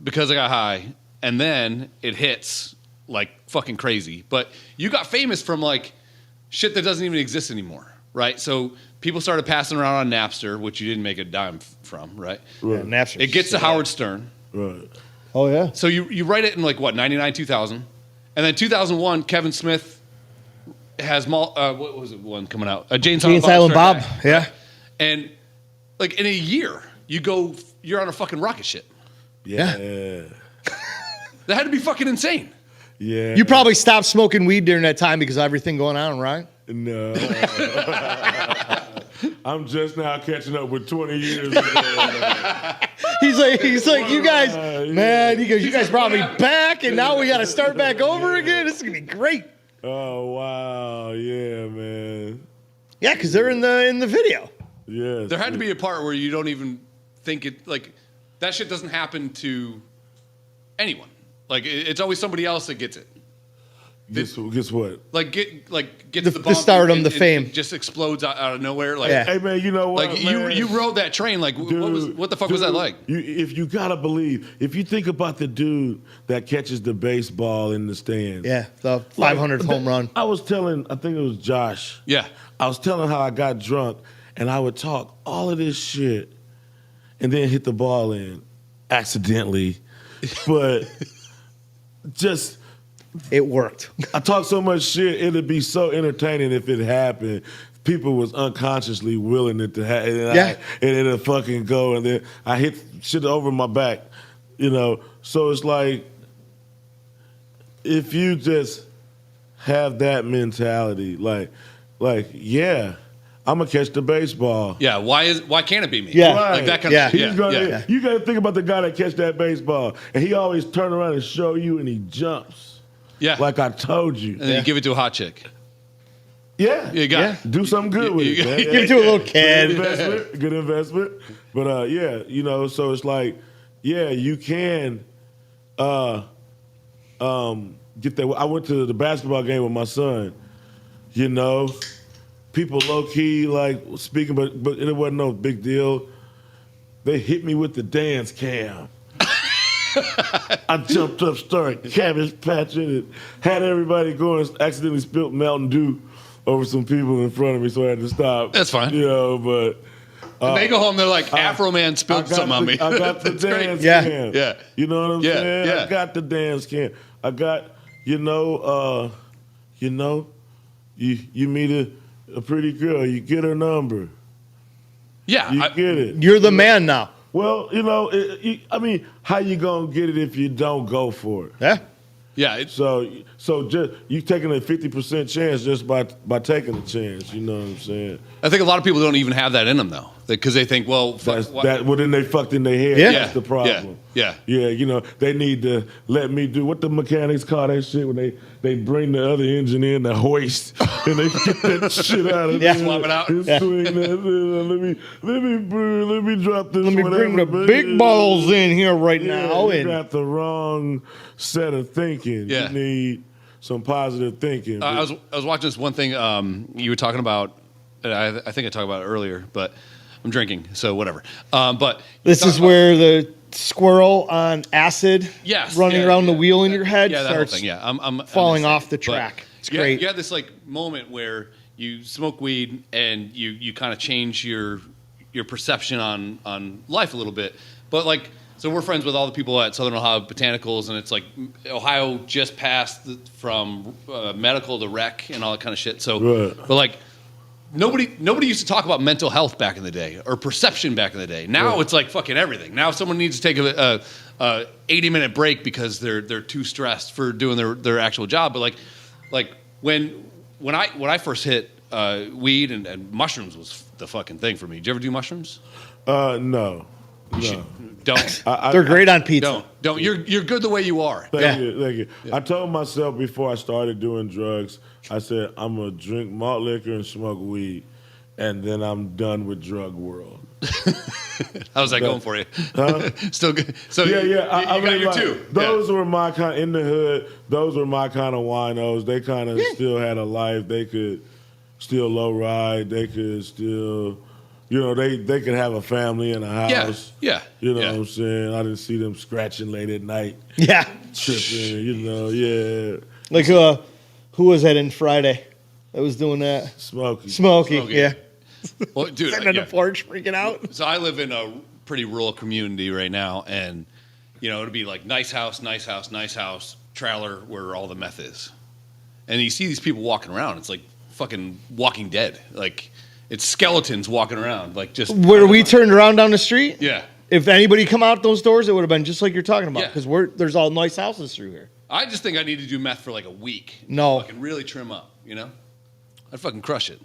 Because I Got High, and then it hits like fucking crazy. But you got famous from like shit that doesn't even exist anymore, right? So people started passing around on Napster, which you didn't make a dime from, right? Yeah, Napster. It gets to Howard Stern. Right. Oh yeah. So you write it in like what, 99, 2000, and then 2001, Kevin Smith has what was it one coming out? Jane Silent Bob. Back, Yeah. right? And like in a year, you're on a fucking rocket ship. Yeah. That had to be fucking insane. Yeah. You probably stopped smoking weed during that time because of everything going on, right? No. I'm just now catching up with 20 years ago. He's like, you guys, man. He goes, you guys brought me back, and now we got to start back over again. This is gonna be great. Oh wow, yeah, man. Yeah, because they're in the video. Yes. There had to be a part where you don't even think it, like, that shit doesn't happen to anyone. Like, it's always somebody else that gets it. Guess what? Like, gets The the bump. stardom, and the fame. Just explodes out of nowhere. Like, Yeah. Hey man, you know what? like man? you rode that train. Like, what the fuck was that like? If you gotta believe, if you think about the dude that catches the baseball in the stands. Yeah, the 500th home run. I think it was Josh. Yeah. I was telling how I got drunk and I would talk all of this shit and then hit the ball in accidentally. But just It worked. I talk so much shit, it'd be so entertaining if it happened. People was unconsciously willing it to happen. Yeah. And it'll fucking go, and then I hit shit over my back, you know. So it's like, if you just have that mentality, like yeah, I'm gonna catch the baseball. Yeah, why can't it be me? Yeah. Right. Like that kind Yeah. of shit. He's Yeah, gonna, yeah. You got to think about the guy that catch that baseball, and he always turn around and show you, and he jumps. Yeah. Like I told you. And then you give it to a hot chick. Yeah. You got it. Do something good with it. Man. Give it to a little kid. Good investment. But yeah, so it's like, yeah, you can get that. I went to the basketball game with my son. People low key like speaking, but it wasn't no big deal. They hit me with the dance cam. I jumped up, started cabbage patching it, had everybody going, accidentally spilled Mountain Dew over some people in front of me, so I had to stop. That's fine. But And they go home, they're like, Afroman spilled something on me. I got the That's great. dance Yeah. cam. Yeah. You know what I'm Yeah, saying? yeah. I got the dance cam. I got, you meet a pretty girl, you get her number. Yeah. You get it. You're the man now. Well, how you gonna get it if you don't go for it? Yeah. Yeah. So just you taking a 50% chance just by taking a chance. You know what I'm saying? I think a lot of people don't even have that in them, though. Because they think, well, fuck, Well, then they fucked in their head. Yeah. That's the problem. Yeah. Yeah, they need to let me do what the mechanics call that shit when they bring the other engine in, the hoist, and they get that shit out of there. Swap it out. And swing that. Let me drop this. Let me bring the big balls in here right now. You And got the wrong set of thinking. Yeah. You need some positive thinking. I was watching this one thing you were talking about. I think I talked about it earlier, but I'm drinking, so whatever. But this is where the squirrel on acid Yes, running yeah, around the yeah. wheel in your head that whole starts thing. Yeah, I'm falling just off the saying. track. But It's great. You had this like moment where you smoke weed and you kind of change your perception on life a little bit. But like, so we're friends with all the people at Southern Ohio Botanicals, and it's like Ohio just passed from medical to rec and all that kind of shit. So, Right. but like. Nobody used to talk about mental health back in the day or perception back in the day. Now it's like fucking everything. Now if someone needs to take a 80-minute break because they're too stressed for doing their actual job. But like when I first hit weed and mushrooms was the fucking thing for me. Did you ever do mushrooms? No. Don't. They're great on pizza. Don't. You're good the way you are. Thank you. I told myself before I started doing drugs, I said I'm gonna drink malt liquor and smoke weed, and then I'm done with drug world. How's that going for you? Huh? Still good. So Yeah. you I got mean, your like, two. Those were my kind in the hood. Those were my kind of winos. They kind of still had a life. They could still low ride. They could still. They could have a family in a house. Yeah. You know what I'm saying? I didn't see them scratching late at night, Yeah. tripping, yeah. Like who was that in Friday that was doing that? Smokey. Smokey. Smokey. Yeah. Well, dude. Sitting on yeah. the porch freaking out. So I live in a pretty rural community right now, and it'd be like nice house, trailer where all the meth is, and you see these people walking around. It's like fucking Walking Dead. Like it's skeletons walking around. Like just Where we turned around down the street. Yeah. If anybody come out those doors, it would have been just like you're talking about Yeah. because there's all nice houses through here. I just think I need to do meth for like a week. No. Fucking really trim up. I'd fucking crush it.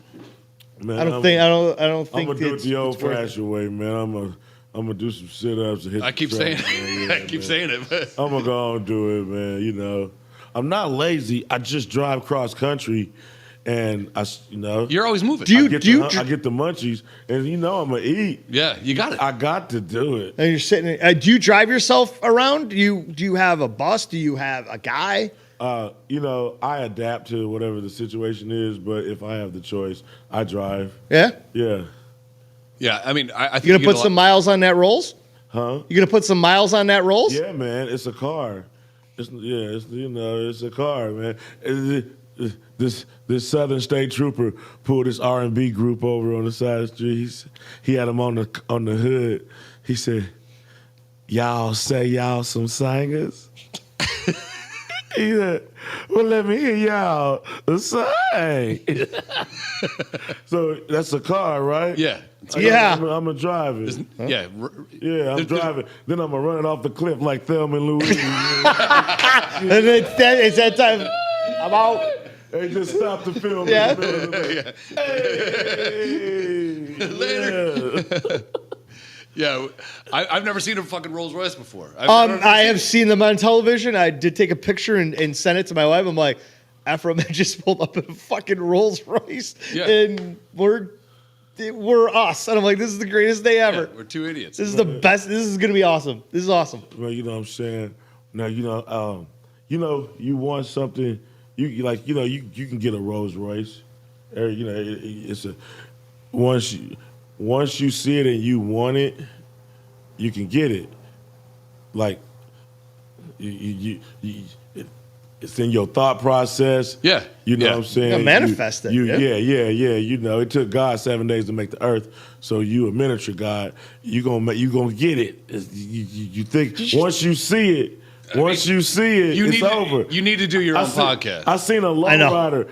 Man, I don't think I'm gonna do it the it's old worth it. fashioned way, man. I'm gonna do some sit ups and hit. I keep the saying track, man. it. I keep saying it. But I'm gonna go and do it, man. I'm not lazy. I just drive cross country, and you're always moving. Do you- I get the munchies, and I'm gonna eat. Yeah, you got it. I got to do it. And you're sitting. Do you drive yourself around? Do you have a bus? Do you have a guy? I adapt to whatever the situation is, but if I have the choice, I drive. Yeah. Yeah. Yeah, I mean, I think You gonna get put a some lot- miles on that Rolls? Huh? You gonna put some miles on that Rolls? Yeah, man. It's a car. It's a car, man. This Southern State Trooper pulled this R&B group over on the side of the street. He had them on the hood. He said, "Y'all say y'all some singers." He said, "Well, let me hear y'all sing." So that's a car, right? Yeah, Yeah. I'm gonna drive it. Yeah. Yeah, I'm driving. Then I'm gonna run it off the cliff like Thelma and Louise. And it's that time. I'm out. They just stopped the film. Yeah. Hey, Later. Yeah, I've never seen a fucking Rolls Royce before. I have seen them on television. I did take a picture and send it to my wife. I'm like, Afroman just pulled up in a fucking Rolls Royce, and we're us. And I'm like, this is the greatest day ever. Yeah, we're two idiots. This is the best. This is gonna be awesome. This is awesome. Well, you know what I'm saying. Now you want something. You can get a Rolls Royce. It's a once you see it and you want it, you can get it. Like it's in your thought process. Yeah. You know what I'm saying? Yeah, manifest it. Yeah. You know, it took God 7 days to make the earth, so you a miniature God. You gonna get it. You think once you see it, it's over. You need to do your own podcast. I seen a lowrider.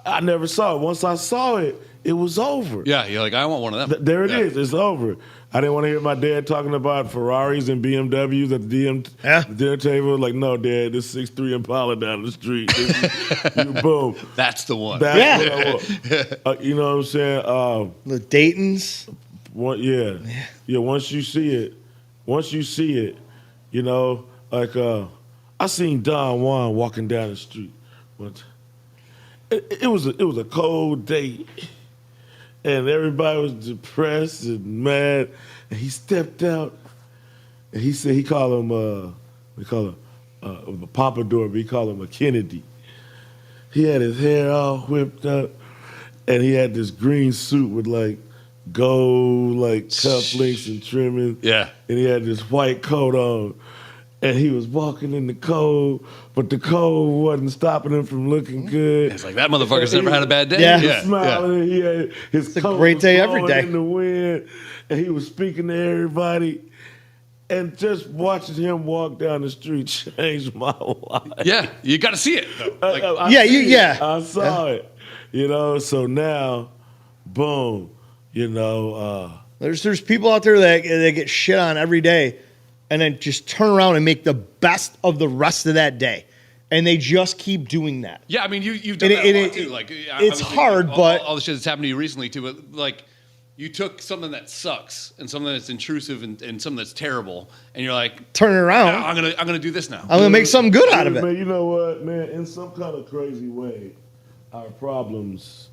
I never saw it. Once I saw it, it was over. Yeah, you're like, I want one of them. There it is. It's over. I didn't want to hear my dad talking about Ferraris and BMWs at the dinner table. Like, no, Dad, this 6'3" Impala down the street. Boom. That's the one. That's what I want. You know what I'm saying? The Daytons. Yeah. Once you see it, you know, like I seen Don Juan walking down the street. It was a cold day. And everybody was depressed and mad. And he stepped out, and he said, we call him a pompadour, but he called him a Kennedy. He had his hair all whipped up, and he had this green suit with like gold like cufflinks and trimming. Yeah. And he had this white coat on. And he was walking in the cold, but the cold wasn't stopping him from looking good. It's like, that motherfucker's never had a bad day. Yeah. He was smiling. He had his coat a great day was every blowing day. in the wind, and he was speaking to everybody. And just watching him walk down the street changed my life. Yeah, you got to see it. Though. Like, I saw it. You know, so now, boom, you know. There's people out there that get shit on every day, and then just turn around and make the best of the rest of that day. And they just keep doing that. Yeah, I mean, you've done that a lot too. Like, it's hard, but but all the shit that's happened to you recently too. But like, you took something that sucks and something that's intrusive and something that's terrible, and you're like, turn it around. Yeah, I'm gonna do this now. I'm gonna make something good out of it. Man, you know what, man? In some kind of crazy way, our problems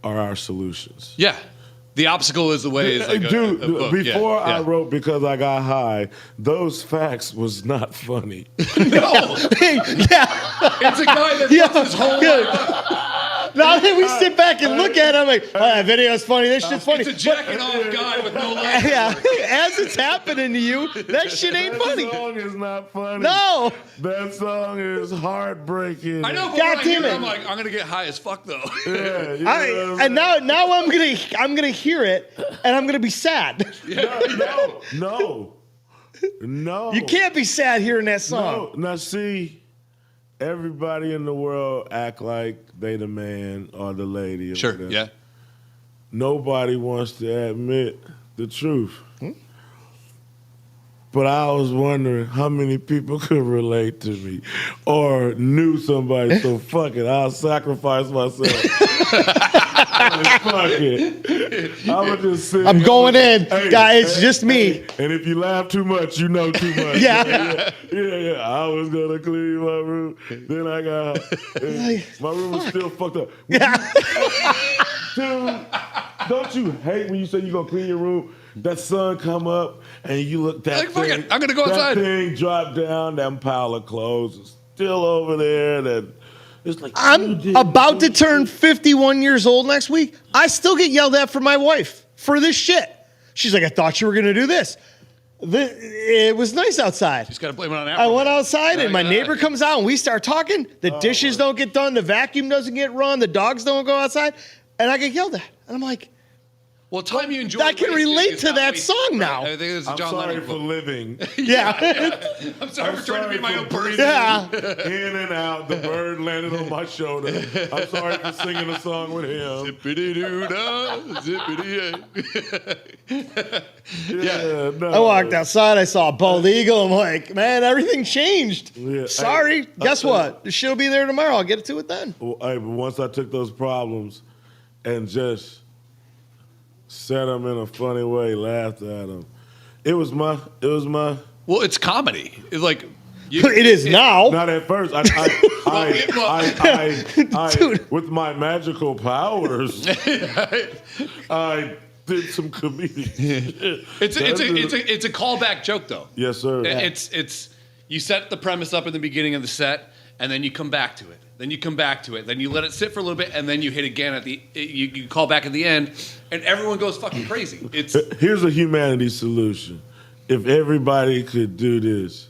are our solutions. Yeah. The obstacle is the way. Is like Dude, a book. before I Yeah. wrote Because I Got High, those facts was not funny. No, Yeah. it's a guy that Yeah. his whole life. Now that we sit back and look at it, I'm like, oh, that video's funny. This shit's funny. It's a jacking off guy with no legs. Yeah, as it's happening to you, that shit ain't funny. That song is not funny. No. That song is heartbreaking. I know, but God when I damn hear it. I'm like, I'm gonna get high as fuck though. Yeah, you know what I'm And now I'm gonna hear it and I'm gonna be sad. No. You can't be sad hearing that song. No. Now see, everybody in the world act like they the man or the lady. Or Sure. whatever. Yeah. Nobody wants to admit the truth. But I was wondering how many people could relate to me or knew somebody. So fuck it, I'll sacrifice myself. Fuck it. I would just sit. I'm going in, guys. It's just me. And if you laugh too much, you know too much. Yeah. Yeah. I was gonna clean my room. Then I got my room was still fucked up. Dude, don't you hate when you say you're gonna clean your room? That sun come up and you look that Like, fuck thing. it, I'm gonna go outside. That thing drop down. That pile of clothes is still over there. That it's like I'm about to turn 51 years old next week. I still get yelled at from my wife for this shit. She's like, I thought you were gonna do this. It was nice outside. Just gotta blame it on Afroman. I went outside and my neighbor comes out and we start talking. The dishes don't get done. The vacuum doesn't get run. The dogs don't go outside. And I get yelled at. And I'm like, Well, time you enjoy. I can wasting relate is to not that wasted, song right? now. I think it's a I'm John sorry Lennon for quote. living. Yeah. I'm sorry for trying to be my own person. Yeah. In and out, the bird landed on my shoulder. I'm sorry for singing a song with him. Zippity-doo-dah, zippity-yay. Yeah, no. I walked outside, I saw a bald eagle. I'm like, man, everything changed. Yeah. Sorry. Hey, Guess what? The shit'll be there tomorrow. I'll get to it then. Well, hey, but once I took those problems and just said them in a funny way, laughed at them, it was my. Well, it's comedy. It's like It is now. Not at first. Dude. With my magical powers, I did some comedic shit. It's a callback joke though. Yes, sir. It's you set the premise up in the beginning of the set, and then you come back to it. Then you come back to it. Then you let it sit for a little bit, and then you hit again at the. You call back at the end, and everyone goes fucking crazy. Here's a humanity solution. If everybody could do this,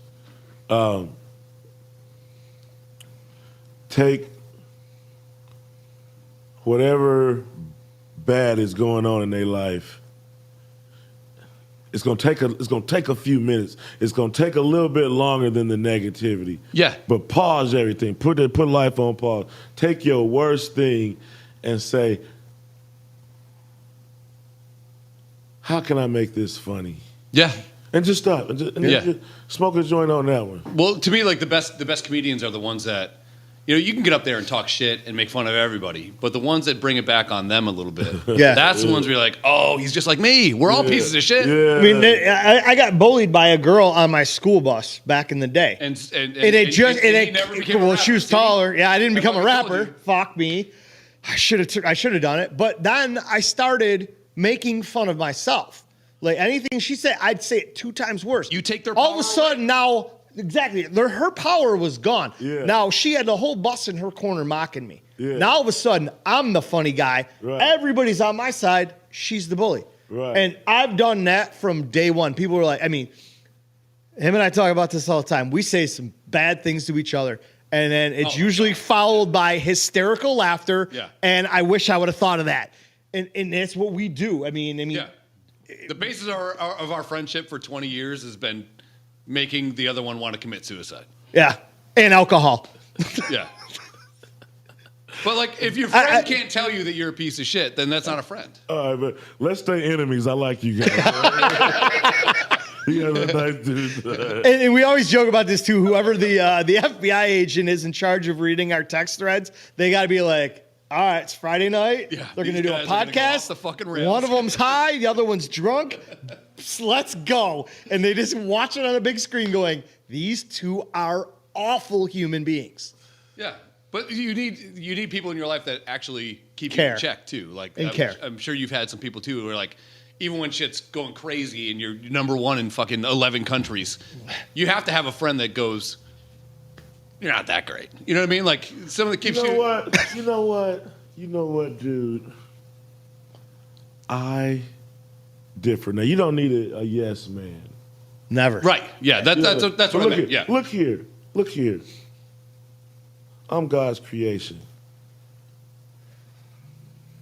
take whatever bad is going on in their life. It's gonna take a few minutes. It's gonna take a little bit longer than the negativity. Yeah. But pause everything. Put life on pause. Take your worst thing and say, how can I make this funny? Yeah. And just stop. And just smoke a joint on that one. Well, to me, like the best comedians are the ones that, you can get up there and talk shit and make fun of everybody, but the ones that bring it back on them a little bit, that's the ones where you're like, oh, he's just like me. We're all pieces of shit. Yeah. I mean, I got bullied by a girl on my school bus back in the day. And She was taller. Yeah, I didn't become a fucking told rapper. you. Fuck me. I should have done it. But then I started making fun of myself. Like anything she said, I'd say it 2 times worse. You take their all power of a sudden now. Exactly. Her power was gone. Yeah. Now she had the whole bus in her corner mocking me. Yeah. Now all of a sudden I'm the funny guy. Right. Everybody's on my side. She's the bully. Right. And I've done that from day one. People were like, him and I talk about this all the time. We say some bad things to each other, and then it's usually followed by hysterical laughter. Yeah. And I wish I would have thought of that. And that's what we do. Yeah. The basis of our friendship for 20 years has been making the other one want to commit suicide. Yeah. And alcohol. Yeah. But like, if your friend can't tell you that you're a piece of shit, then that's not a friend. All right, but let's stay enemies. I like you guys. You guys are nice dudes. And we always joke about this too. Whoever the FBI agent is in charge of reading our text threads, they got to be like, all right, it's Friday night. Yeah, They're going to these do a guys are gonna go podcast. off the fucking rails. One of them's high, the other one's drunk. Let's go. And they just watch it on a big screen going, these two are awful human beings. Yeah. But you need people in your life that actually keep Care. you in check too. Like And care. I'm sure you've had some people too who are like, even when shit's going crazy and you're number one in fucking 11 countries, you have to have a friend that goes, you're not that great. You know what I mean? Like someone that keeps you. You know what, dude? I differ. Now you don't need a yes man. Never. Right. Yeah. That's what I meant. Here, Yeah. Look here. I'm God's creation.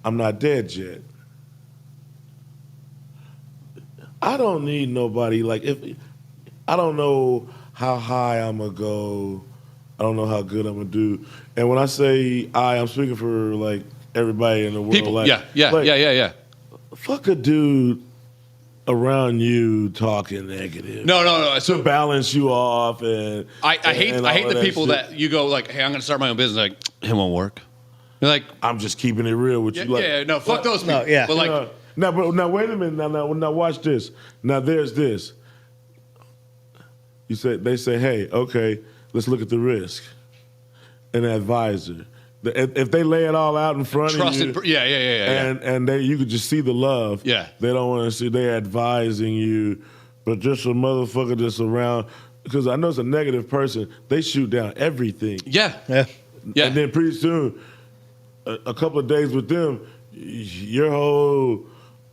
I'm not dead yet. I don't need nobody I don't know how high I'm gonna go. I don't know how good I'm gonna do. And when I say I'm speaking for like everybody in the world. People. Yeah. Fuck a dude around you talking negative. No. So To balance you off and I hate the people that you go like, hey, I'm going to start my own business. Like, it won't work. You're like, I'm just keeping it real with you. no, fuck those people. No, yeah. But like, Now wait a minute. Now watch this. Now there's this. They say, hey, okay, let's look at the risk. An advisor. If they lay it all out in front trusted. of you, and you could just see the love. Yeah. They don't want to see. They're advising you, but just a motherfucker just around. Because I know it's a negative person. They shoot down everything. Yeah. And then pretty soon, a couple of days with them, your whole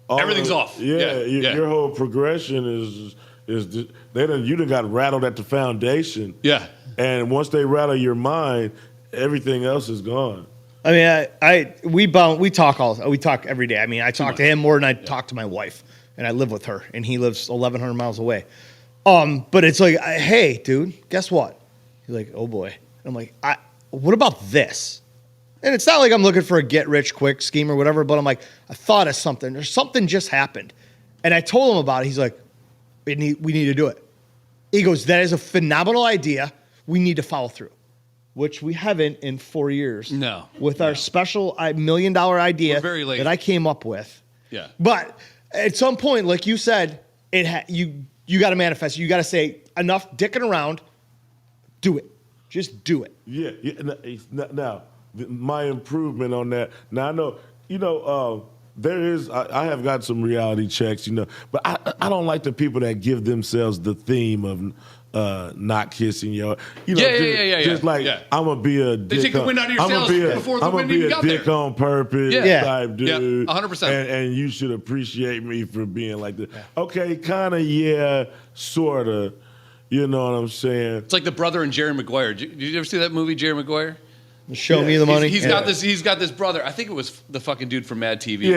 everything's off. Your whole progression is you done got rattled at the foundation. Yeah. And once they rattle your mind, everything else is gone. I mean, we talk every day. I mean, I talk to him more than I talk to my wife, and I live with her, and he lives 1,100 miles away. But it's like, hey, dude, guess what? He's like, oh boy. And I'm like, what about this? And it's not like I'm looking for a get rich quick scheme or whatever, but I'm like, I thought of something. There's something just happened. And I told him about it. He's like, we need to do it. He goes, that is a phenomenal idea. We need to follow through, which we haven't in 4 years. No. With our special $1 million idea that I came up with. Yeah. But at some point, like you said, you got to manifest. You got to say, enough dicking around. Do it. Just do it. Yeah. Now, my improvement on that. Now, I know, there is, I have got some reality checks, but I don't like the people that give themselves the theme of not kissing your, just like, I'm going to be a dick. They take the wind out of your sails before the wind even got there. I'm going to be a dick on purpose type dude. 100%. And you should appreciate me for being like this. Yeah. Okay, kind of, sort of. You know what I'm saying? It's like the brother in Jerry Maguire. Did you ever see that movie, Jerry Maguire? Show me the money. He's got this brother. I think it was the fucking dude from Mad TV.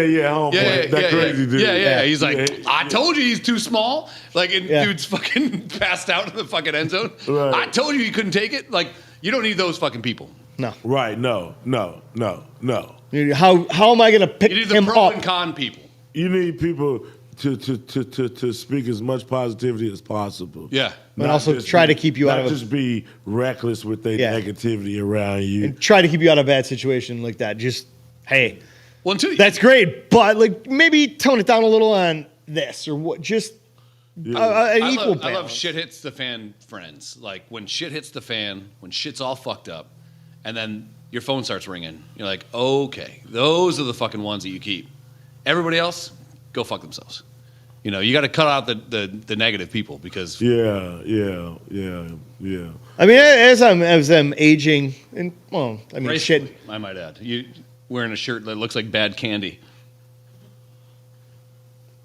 That crazy dude. Yeah. He's like, I told you he's too small. Like, and dude's fucking passed out in the fucking end zone. Right. I told you couldn't take it. Like, you don't need those fucking people. No. Right. No. How am I going to pick him up? You need the pro and con people. You need people to speak as much positivity as possible. Yeah. And also try to keep you out of not just be reckless with their negativity around you. And try to keep you out of a bad situation like that. Just, hey, that's great, but like maybe tone it down a little on this or what, just an equal balance. I love shit hits the fan friends. Like when shit hits the fan, when shit's all fucked up, and then your phone starts ringing. You're like, okay, those are the fucking ones that you keep. Everybody else, go fuck themselves. You got to cut out the negative people because yeah. I mean, as I'm aging, and shit. I might add, you wearing a shirt that looks like bad candy.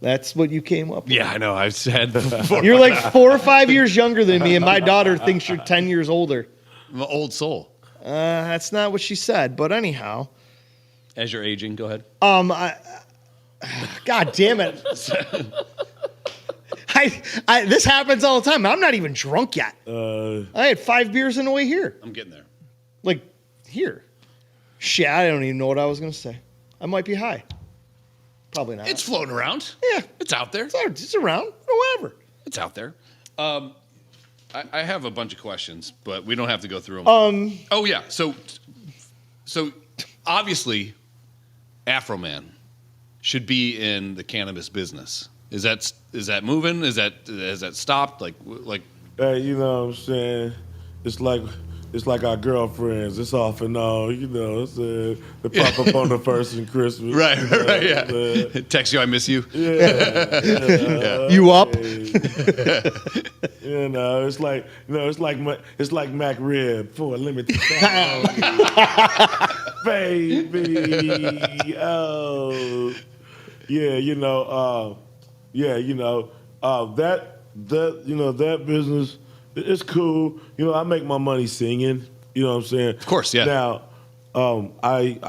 That's what you came up with. Yeah, I know. I've said before. You're like 4 or 5 years younger than me, and my daughter thinks you're 10 years older. I'm an old soul. That's not what she said, but anyhow. As you're aging, go ahead. God damn it. This happens all the time. I'm not even drunk yet. I had 5 beers on the way here. I'm getting there. Like, here. Shit, I don't even know what I was going to say. I might be high. Probably not. It's floating around. Yeah. It's out there. It's around. Whatever. It's out there. I have a bunch of questions, but we don't have to go through them. Oh, yeah. So obviously, Afroman should be in the cannabis business. Is that moving? Has that stopped? Like you know what I'm saying? It's like our girlfriends. It's off and on. They pop up on the first and Christmas. Right. Yeah. Text you, I miss you. Yeah. You up? It's like Mac Rib for a limited time, baby. Oh, that business. It's cool. I make my money singing. You know what I'm saying? Of course, yeah. Now, I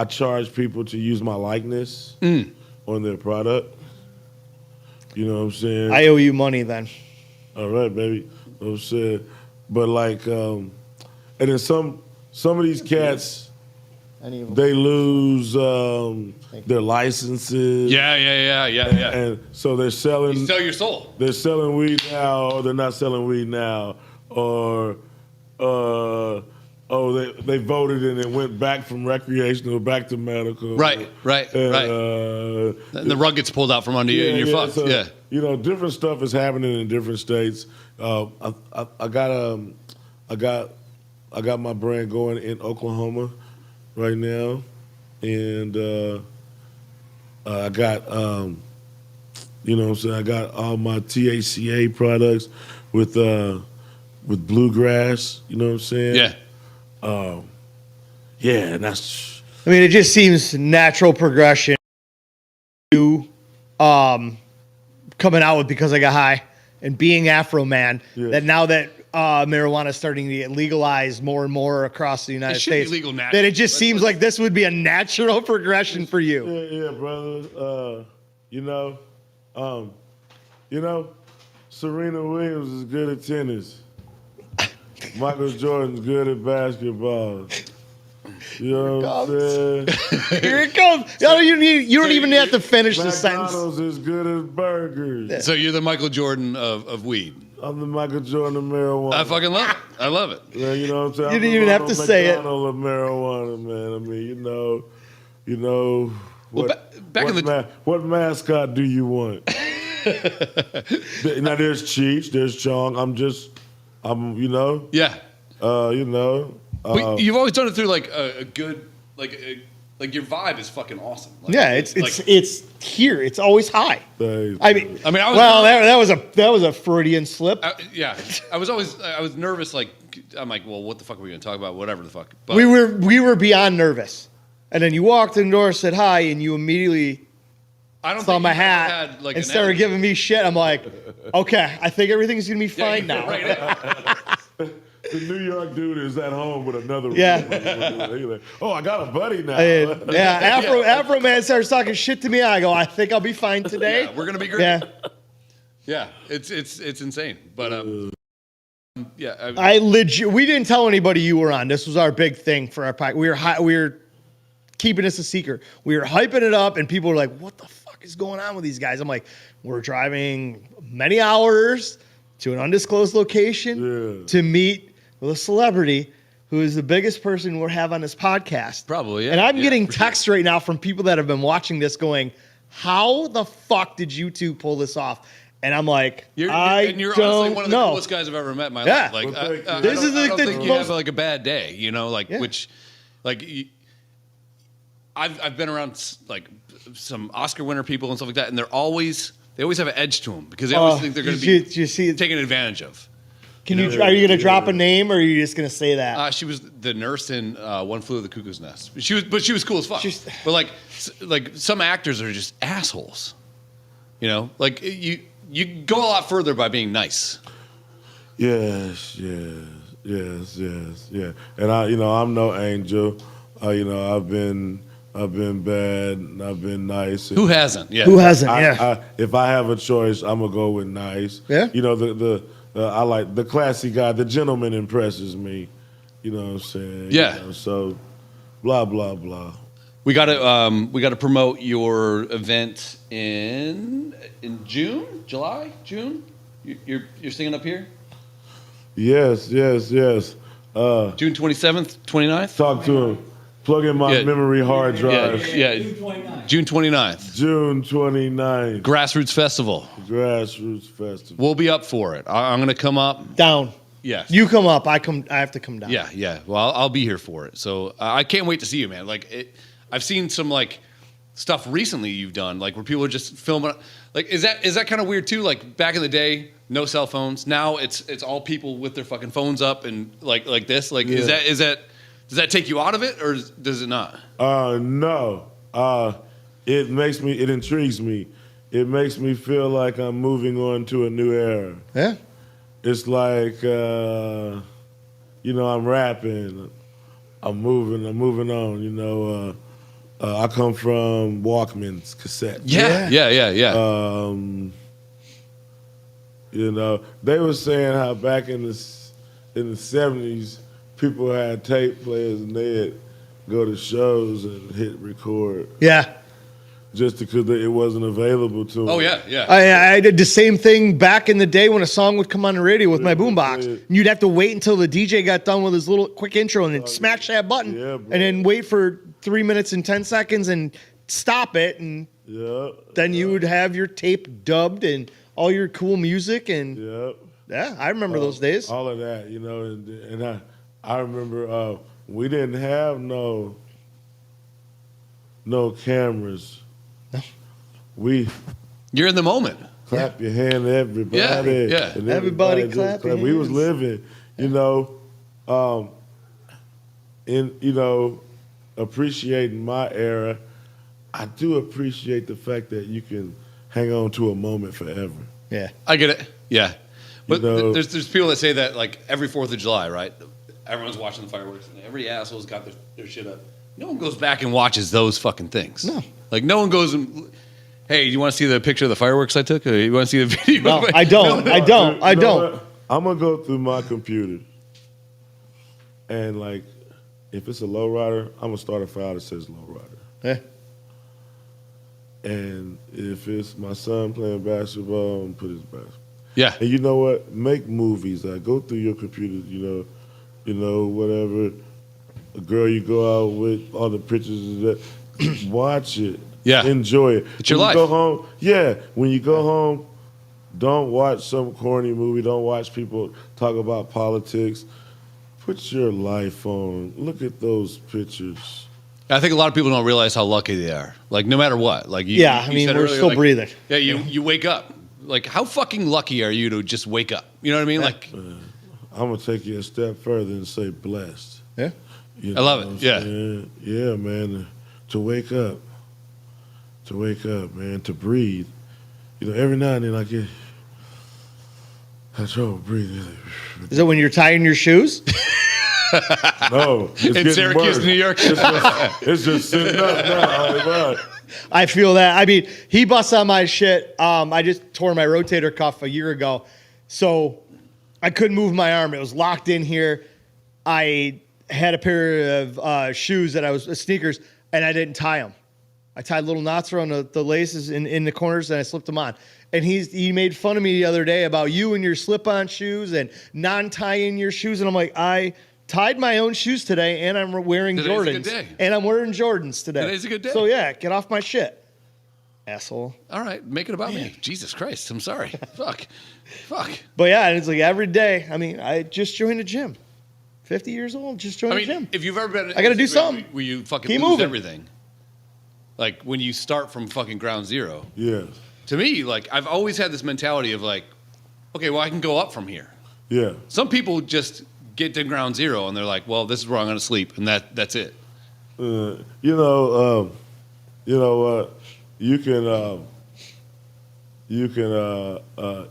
charge people to use my likeness on their product. You know what I'm saying? I owe you money then. All right, baby. You know what I'm saying? But and then some of these cats, they lose their licenses. Yeah. And so they're selling. You sell your soul. They're selling weed now, or they're not selling weed now, or they voted and it went back from recreational back to medical. Right. And the rug gets pulled out from under you, and you're fucked. So, different stuff is happening in different states. I got my brand going in Oklahoma right now, and I got I got all my THCA products with bluegrass. You know what I'm saying? Yeah. And that's. I mean, it just seems natural progression. You coming out with Because I Got High, and being Afroman, Yeah. that now that marijuana is starting to get legalized more and more across the United should be States, legal that naturally. it just seems like this would be a natural progression for you. Yeah, brother. You know, Serena Williams is good at tennis. Michael Jordan's good at basketball. You know what I'm saying? Here it comes. You don't even have to finish the sentence. McDonald's is good at burgers. So you're the Michael Jordan of weed. I'm the Michael Jordan of marijuana. I fucking love it. I love it. Yeah, you know what I'm saying? You didn't even have to say it. McDonald of marijuana, man. I mean, you know. Well, back in the what mascot do you want? Now there's Cheech, there's Chong. yeah. Uh, You've always done it through like a good like your vibe is fucking awesome. Like, Yeah, it's here. It's always high. thanks. I mean, I was well, that was a Freudian slip. yeah. I was nervous. Like I'm like, well, what the fuck are we gonna talk about? Whatever the fuck. But we were beyond nervous, and then you walked in the door, said hi, and you immediately I don't saw think my you ever hat had, like, and an started edit. giving me shit. I'm like, okay, I think everything's gonna be Yeah, fine now. Right. The New York dude is at home with another. Yeah. He's like, oh, I got a buddy now. Yeah, Afro man starts talking shit to me. I go, I think I'll be fine today. Yeah, we're gonna be great. Yeah, Yeah, it's insane. But yeah, I legit. We didn't tell anybody you were on. This was our big thing for our podcast. We were keeping this a secret. We were hyping it up, and people were like, "What the fuck is going on with these guys?" I'm like, "We're driving many hours to an undisclosed location to meet with a celebrity who is the biggest person we'll have on this podcast." Probably, yeah. And I'm Yeah, getting for texts right now from people that have been watching this, going, "How the fuck did you two pull this off?" And I'm like, You're I honestly don't one of the know. coolest guys I've ever met in my Yeah. life. Like, Well, thank you. This is I like don't the think you most- have like a bad day, you know, like Yeah. which, like, I've been around like some Oscar winner people and stuff like that, and they always have an edge to them because they always think they're going to be Did you see? taken advantage of. Are you going to drop a name, or are you just going to say that? She was the nurse in One Flew Over the Cuckoo's Nest. She was cool as fuck. But like some actors are just assholes. You know, like you go a lot further by being nice. Yes. Yeah. And I'm no angel. I've been bad and I've been nice. Who hasn't? Yeah. Who hasn't? Yeah. If I have a choice, I'm gonna go with nice. Yeah. I like the classy guy. The gentleman impresses me. You know what I'm saying? Yeah. So, blah blah blah. We got to promote your event in June, July, June. You're singing up here. Yes. June 27th, 29th. Talk to him. Plug in my memory hard drive. Yeah. June 29th. June 29th. Grassroots Festival. Grassroots Festival. We'll be up for it. I'm going to come up. Down. Yes. You come up. I have to come down. Yeah. Well, I'll be here for it. So I can't wait to see you, man. Like, I've seen some like stuff recently you've done, like where people are just filming. Like, is that kind of weird too? Like back in the day, no cell phones. Now it's all people with their fucking phones up and like this. Like, is that does that take you out of it or does it not? No. It intrigues me. It makes me feel like I'm moving on to a new era. Yeah. It's like, I'm rapping. I'm moving on, I come from Walkman's cassettes. Yeah. They were saying how back in the 70s, people had tape players and they'd go to shows and hit record Yeah. just because it wasn't available to them. Oh yeah. I did the same thing back in the day when a song would come on the radio with my boombox. Yeah. You'd have to wait until the DJ got done with his little quick intro and then smash that button Yeah, bro. and then wait for 3 minutes and 10 seconds and stop it. And Yeah. then you would have your tape dubbed and all your cool music. And Yeah. I remember those days. All of that, and I remember we didn't have no cameras. You're in the moment. Clap your hand to everybody. Yeah. And Everybody just clap your We was hands. living, appreciating my era. I do appreciate the fact that you can hang on to a moment forever. Yeah. I get it. Yeah. But You know? there's people that say that like every 4th of July, right? Everyone's watching the fireworks and every asshole's got their shit up. No one goes back and watches those fucking things. No. Like no one goes and, hey, do you want to see the picture of the fireworks I took? Or you want to see the video? No, I don't. I don't. I don't. I'm gonna go through my computer, and like, if it's a lowrider, I'm gonna start a file that says lowrider. Yeah. And if it's my son playing basketball, I'm gonna put his basketball. Yeah. And you know what? Make movies. Go through your computer. Whatever. A girl you go out with, all the pictures of that. Watch it. Yeah. Enjoy it. It's your when life. You go home. Yeah. When you go home, don't watch some corny movie. Don't watch people talk about politics. Put your life on. Look at those pictures. I think a lot of people don't realize how lucky they are. Like no matter what. Like you I mean, said we're earlier, still like, breathing. Yeah, you wake up. Like how fucking lucky are you to just wake up? You know what I mean? Like I'm gonna take you a step further and say blessed. Yeah. I love it. what I'm Yeah. saying? Yeah, man. To wake up. Man. To breathe. Every now and then I trouble breathing. Is it when you're tying your shoes? No, it's In getting Syracuse, worse. New York. It's just sitting up now. I feel that. I mean, he busts on my shit. I just tore my rotator cuff a year ago, so I couldn't move my arm. It was locked in here. I had a pair of shoes sneakers, and I didn't tie them. I tied little knots around the laces in the corners, and I slipped them on. And he made fun of me the other day about you and your slip-on shoes and non-tying your shoes, and I'm like, I tied my own shoes today, and I'm wearing Today's a Jordans. good day. And I'm wearing Jordans today. Today's a good day. So yeah, get off my shit, asshole. All right, make it about me. Jesus Christ, I'm sorry. Fuck. But yeah, and it's like every day. I mean, I just joined a gym. 50 years old, just joined I a mean, gym. if you've ever been, I gotta do something. Where you fucking Keep lose moving. everything. Like when you start from fucking ground zero. Yeah. To me, like I've always had this mentality of like, okay, well I can go up from here. Yeah. Some people just get to ground zero and they're like, well, this is where I'm going to sleep, and that's it. You know what? You can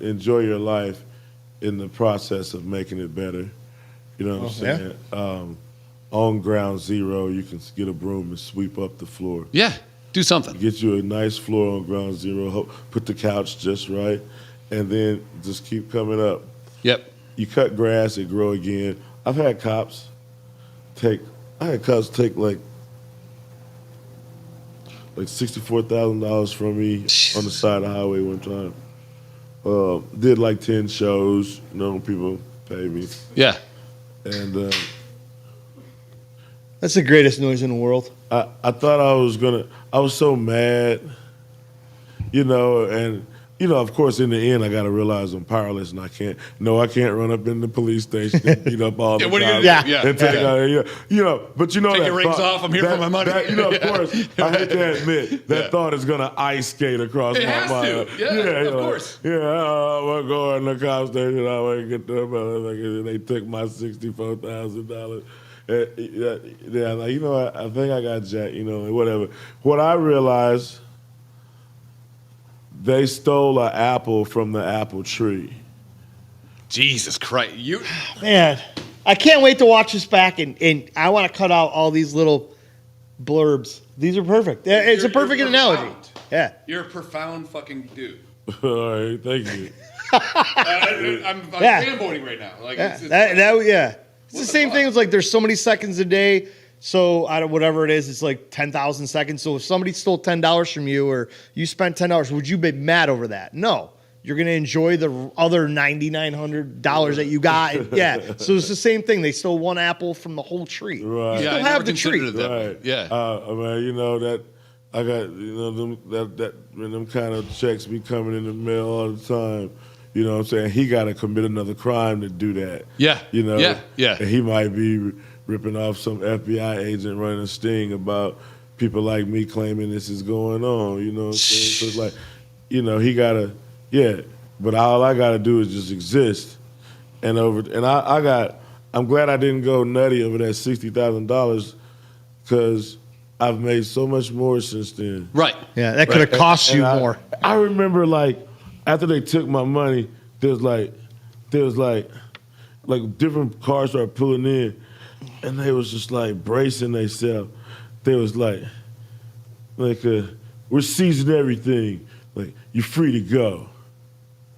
enjoy your life in the process of making it better. You know what I'm saying? On ground zero, you can get a broom and sweep up the floor. Yeah, do something. Get you a nice floor on ground zero. Put the couch just right, and then just keep coming up. Yep. You cut grass, it grow again. I had cops take like $64,000 from me on the side of the highway one time. Did like 10 shows. People pay me, Yeah. and That's the greatest noise in the world. I thought I was so mad, and of course in the end I got to realize I'm powerless and I can't run up in the police station and beat up all the What are you cops gonna do? Yeah. and take out, but Take that your rings thought- off, I'm here for my money. of course, I hate to admit that thought is gonna ice skate across It my has mind. to. Yeah, of course. We're going to the cop station. I want to get them. They took my $64,000. Yeah, like, I think I got jacked, whatever. What I realized, they stole an apple from the apple tree. Jesus Christ, you. Man, I can't wait to watch this back, and I want to cut out all these little blurbs. These are perfect. It's a perfect you're analogy. profound. Yeah. You're a profound fucking dude. All right, thank you. I'm Yeah. fanboying right now. Like, Yeah, it's just, yeah. It's What the the same fuck? thing as like there's so many seconds a day. So out of whatever it is, it's like 10,000 seconds. So if somebody stole $10 from you or you spent $10, would you be mad over that? No. You're going to enjoy the other $9,900 that you got. And yeah. So it's the same thing. They stole one apple from the whole tree. Right. You yeah, still I never have the considered tree. it that way. Right. Yeah. That I got them kind of checks be coming in the mail all the time. You know what I'm saying? He got to commit another crime to do that. Yeah. Yeah. And he might be ripping off some FBI agent running a sting about people like me claiming this is going on. You know what I'm saying? So it's like, he got to, but all I got to do is just exist. I'm glad I didn't go nutty over that $60,000 because I've made so much more since then. Right. Yeah. That could have cost you more. I remember, like, after they took my money, there's like different cars started pulling in, and they was just like bracing themselves. They was like we're seizing everything. Like, you're free to go.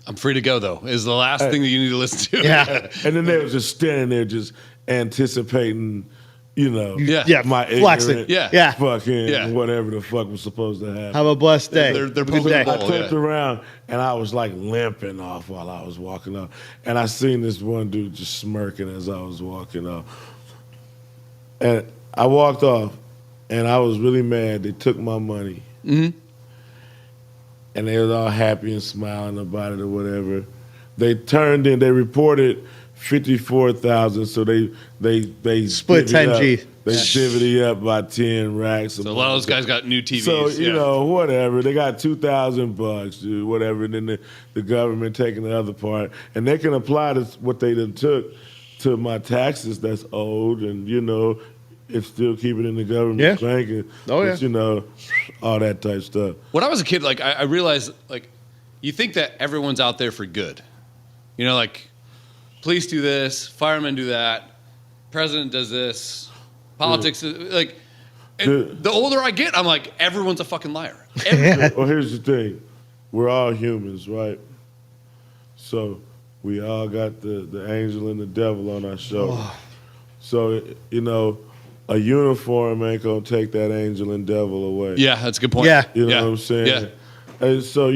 I'm free to go, though, is the last thing that you need to listen to. Yeah. And then they was just standing there just anticipating, my flexing. ignorant Yeah. fucking whatever the fuck was supposed to happen. Have a blessed day. They're Good pooping day. the I bowl. turned around and I was like limping off while I was walking off. And I seen this one dude just smirking as I was walking off. And I walked off and I was really mad. They took my money. Mm-hmm. And they was all happy and smiling about it or whatever. They turned in, they reported 54,000, so they Split divvied 10G. up. They divvied up by 10 racks. So a lot of those guys got new TVs. So, whatever. They got $2,000, dude, whatever. And then the government taking the other part. And they can apply to what they done took to my taxes that's owed, and, it's still keeping in the government bank. And, all that type stuff. When I was a kid, like, I realized, like, you think that everyone's out there for good. Like, police do this, firemen do that, president does this, politics, like, and the older I get, I'm like, everyone's a fucking liar. Well, here's the thing. We're all humans, right? So we all got the angel and the devil on our shoulder. So, a uniform ain't gonna take that angel and devil away. Yeah, that's a good point. Yeah. You know what I'm saying? Yeah. And so,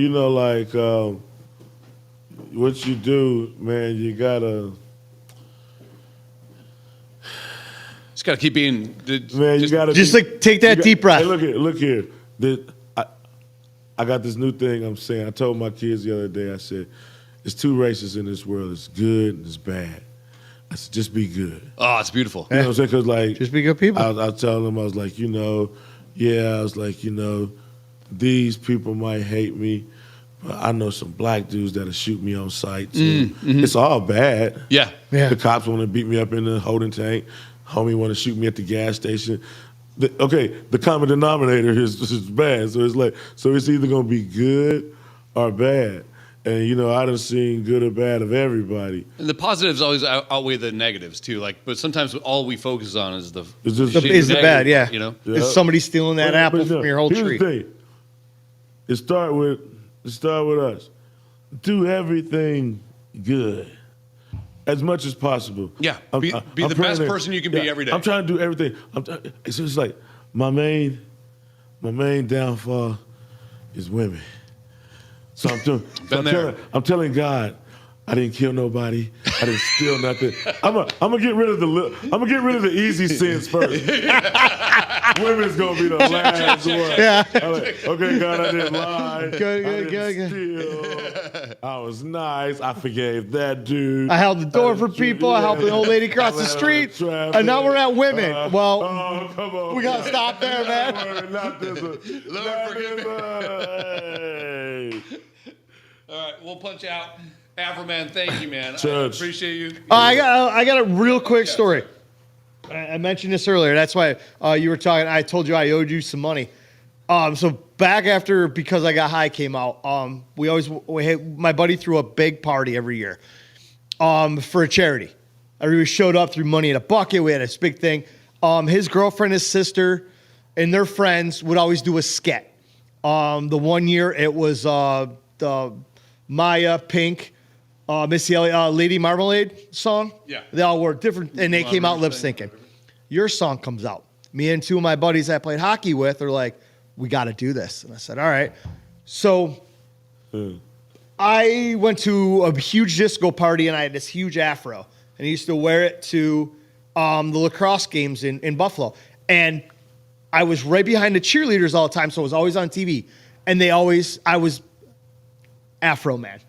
what you do, man, you gotta... Just got to keep being... you gotta... Just take that deep breath. Hey, look here. I got this new thing I'm saying. I told my kids the other day, I said, there's two races in this world. It's good and it's bad. I said, just be good. Oh, it's beautiful. You know what I'm saying? Because, like... Just be good people. I was telling them, I was like, these people might hate me, but I know some black dudes that'll shoot me on sight, too. Mm-hmm. It's all bad. Yeah. The cops want to beat me up in the holding tank. Homie want to shoot me at the gas station. The common denominator is bad. So it's either going to be good or bad. And, I done seen good or bad of everybody. And the positives always outweigh the negatives, too. Like, but sometimes all we focus on is the bad, yeah. Yeah. Is somebody stealing that apple from your whole tree? Here's the thing. It start with us. Do everything good. As much as possible. Yeah. Be the best person you can be every day. I'm trying to do everything. It's just like my main downfall is women. So I'm telling God, I didn't kill nobody. I didn't steal nothing. I'm gonna get rid of the easy sins first. Women's gonna be the last one. Yeah. Okay, God, I didn't lie. Good. Steal. I was nice. I forgave that dude. I held the door for people. I helped an old lady cross the street. And now we're at women. Well, come on. we gotta stop there, man. Not this one. Lord, forgive me. Hey. All right, we'll punch out. Afroman, thank you, man. Judge. I appreciate you. I got a real quick story. I mentioned this earlier. That's why you were talking. I told you I owed you some money. So back after Because I Got High came out, my buddy threw a big party every year for a charity. Everybody showed up, threw money in a bucket. We had this big thing. His girlfriend, his sister, and their friends would always do a skit. The one year it was the Maya, Pink, Missy Elliott, Lady Marmalade song. Yeah. They all were different, and they came out lip syncing. Your song comes out. Me and two of my buddies I played hockey with are like, we got to do this. And I said, all right. So I went to a huge disco party, and I had this huge afro. And I used to wear it to the lacrosse games in Buffalo. And I was right behind the cheerleaders all the time, so I was always on TV. And I was Afroman.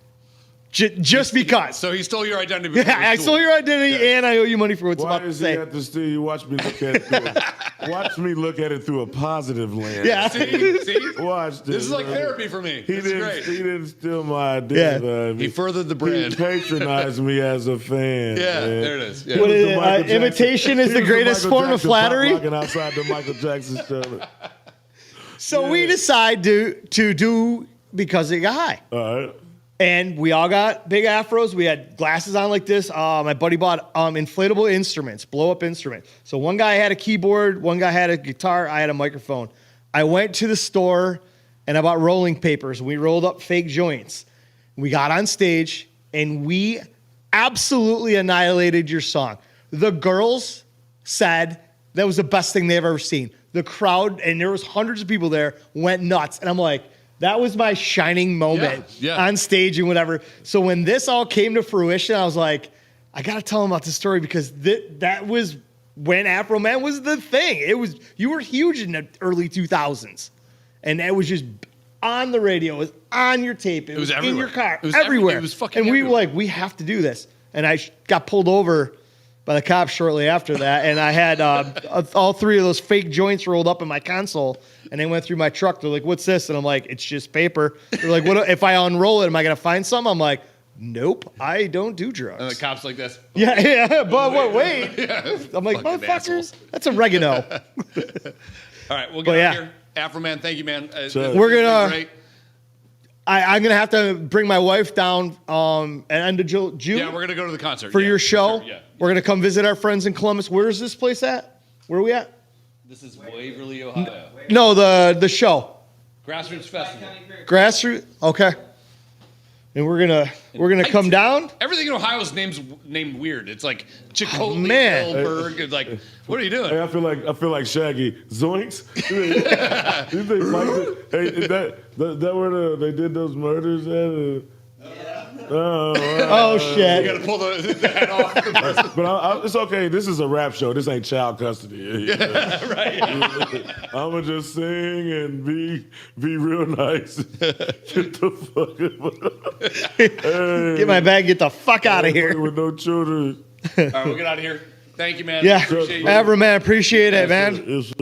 Just because. So he stole your identity. Yeah, I stole your identity, and I owe you money for what's about to say. Why does he have to steal you? Watch me look at it through a positive lens. Yeah. See? Watch this. This is like therapy for me. He It's great. didn't steal my identity. Yeah. He furthered the brand. He patronized me as a fan. Yeah, man. there it is. Yeah. What is The it? Michael Jackson- Imitation is he the was greatest Michael form of Jackson flattery. pop rocking outside the Michael Jackson show. So we decide to do Because It Got High. All right. And we all got big afros. We had glasses on like this. My buddy bought inflatable instruments, blow-up instruments. So one guy had a keyboard, one guy had a guitar, I had a microphone. I went to the store and I bought rolling papers. We rolled up fake joints. We got on stage and we absolutely annihilated your song. The girls said that was the best thing they've ever seen. The crowd, and there was hundreds of people there, went nuts. And I'm like, that was my shining moment on stage and whatever. So when this all came to fruition, I was like, I got to tell them about this story because that was when Afroman was the thing. You were huge in the early 2000s. And it was just on the radio. It was on your tape. It was everywhere. in your car. It was everywhere. It was fucking and we everywhere. were like, we have to do this. And I got pulled over by the cops shortly after that. And I had all three of those fake joints rolled up in my console. And they went through my truck. They're like, what's this? And I'm like, it's just paper. They're like, what if I unroll it? Am I going to find some? I'm like, nope, I don't do drugs. And the cops like this. Yeah, but wait. I'm like, Fucking motherfuckers, assholes. that's oregano. All right, we'll get out here. Afroman, thank you, man. We're gonna. Great. I'm gonna have to bring my wife down at end of June. Yeah, we're gonna go to the concert for your show. Sure, yeah. We're gonna come visit our friends in Columbus. Where's this place at? Where are we at? This is Waverly, Ohio. No, the show. Grassroots Festival. Grassroots. Okay. And we're gonna come down. Everything in Ohio is named weird. It's like Chicote, man. Hillsburg. It's like, what are you doing? Hey, I feel like Shaggy. Zoinks. You think Mike? Hey, is that where they did those murders at? Oh shit! You gotta pull the head off. But it's okay. This is a rap show. This ain't child custody. Right. I'ma just sing and be real nice. Get the fuck hey, Get my bag. Get the fuck out of here. with no children. All right, we'll get out of here. Thank you, man. Yeah, Appreciate you. Ever man, appreciate it, man. It's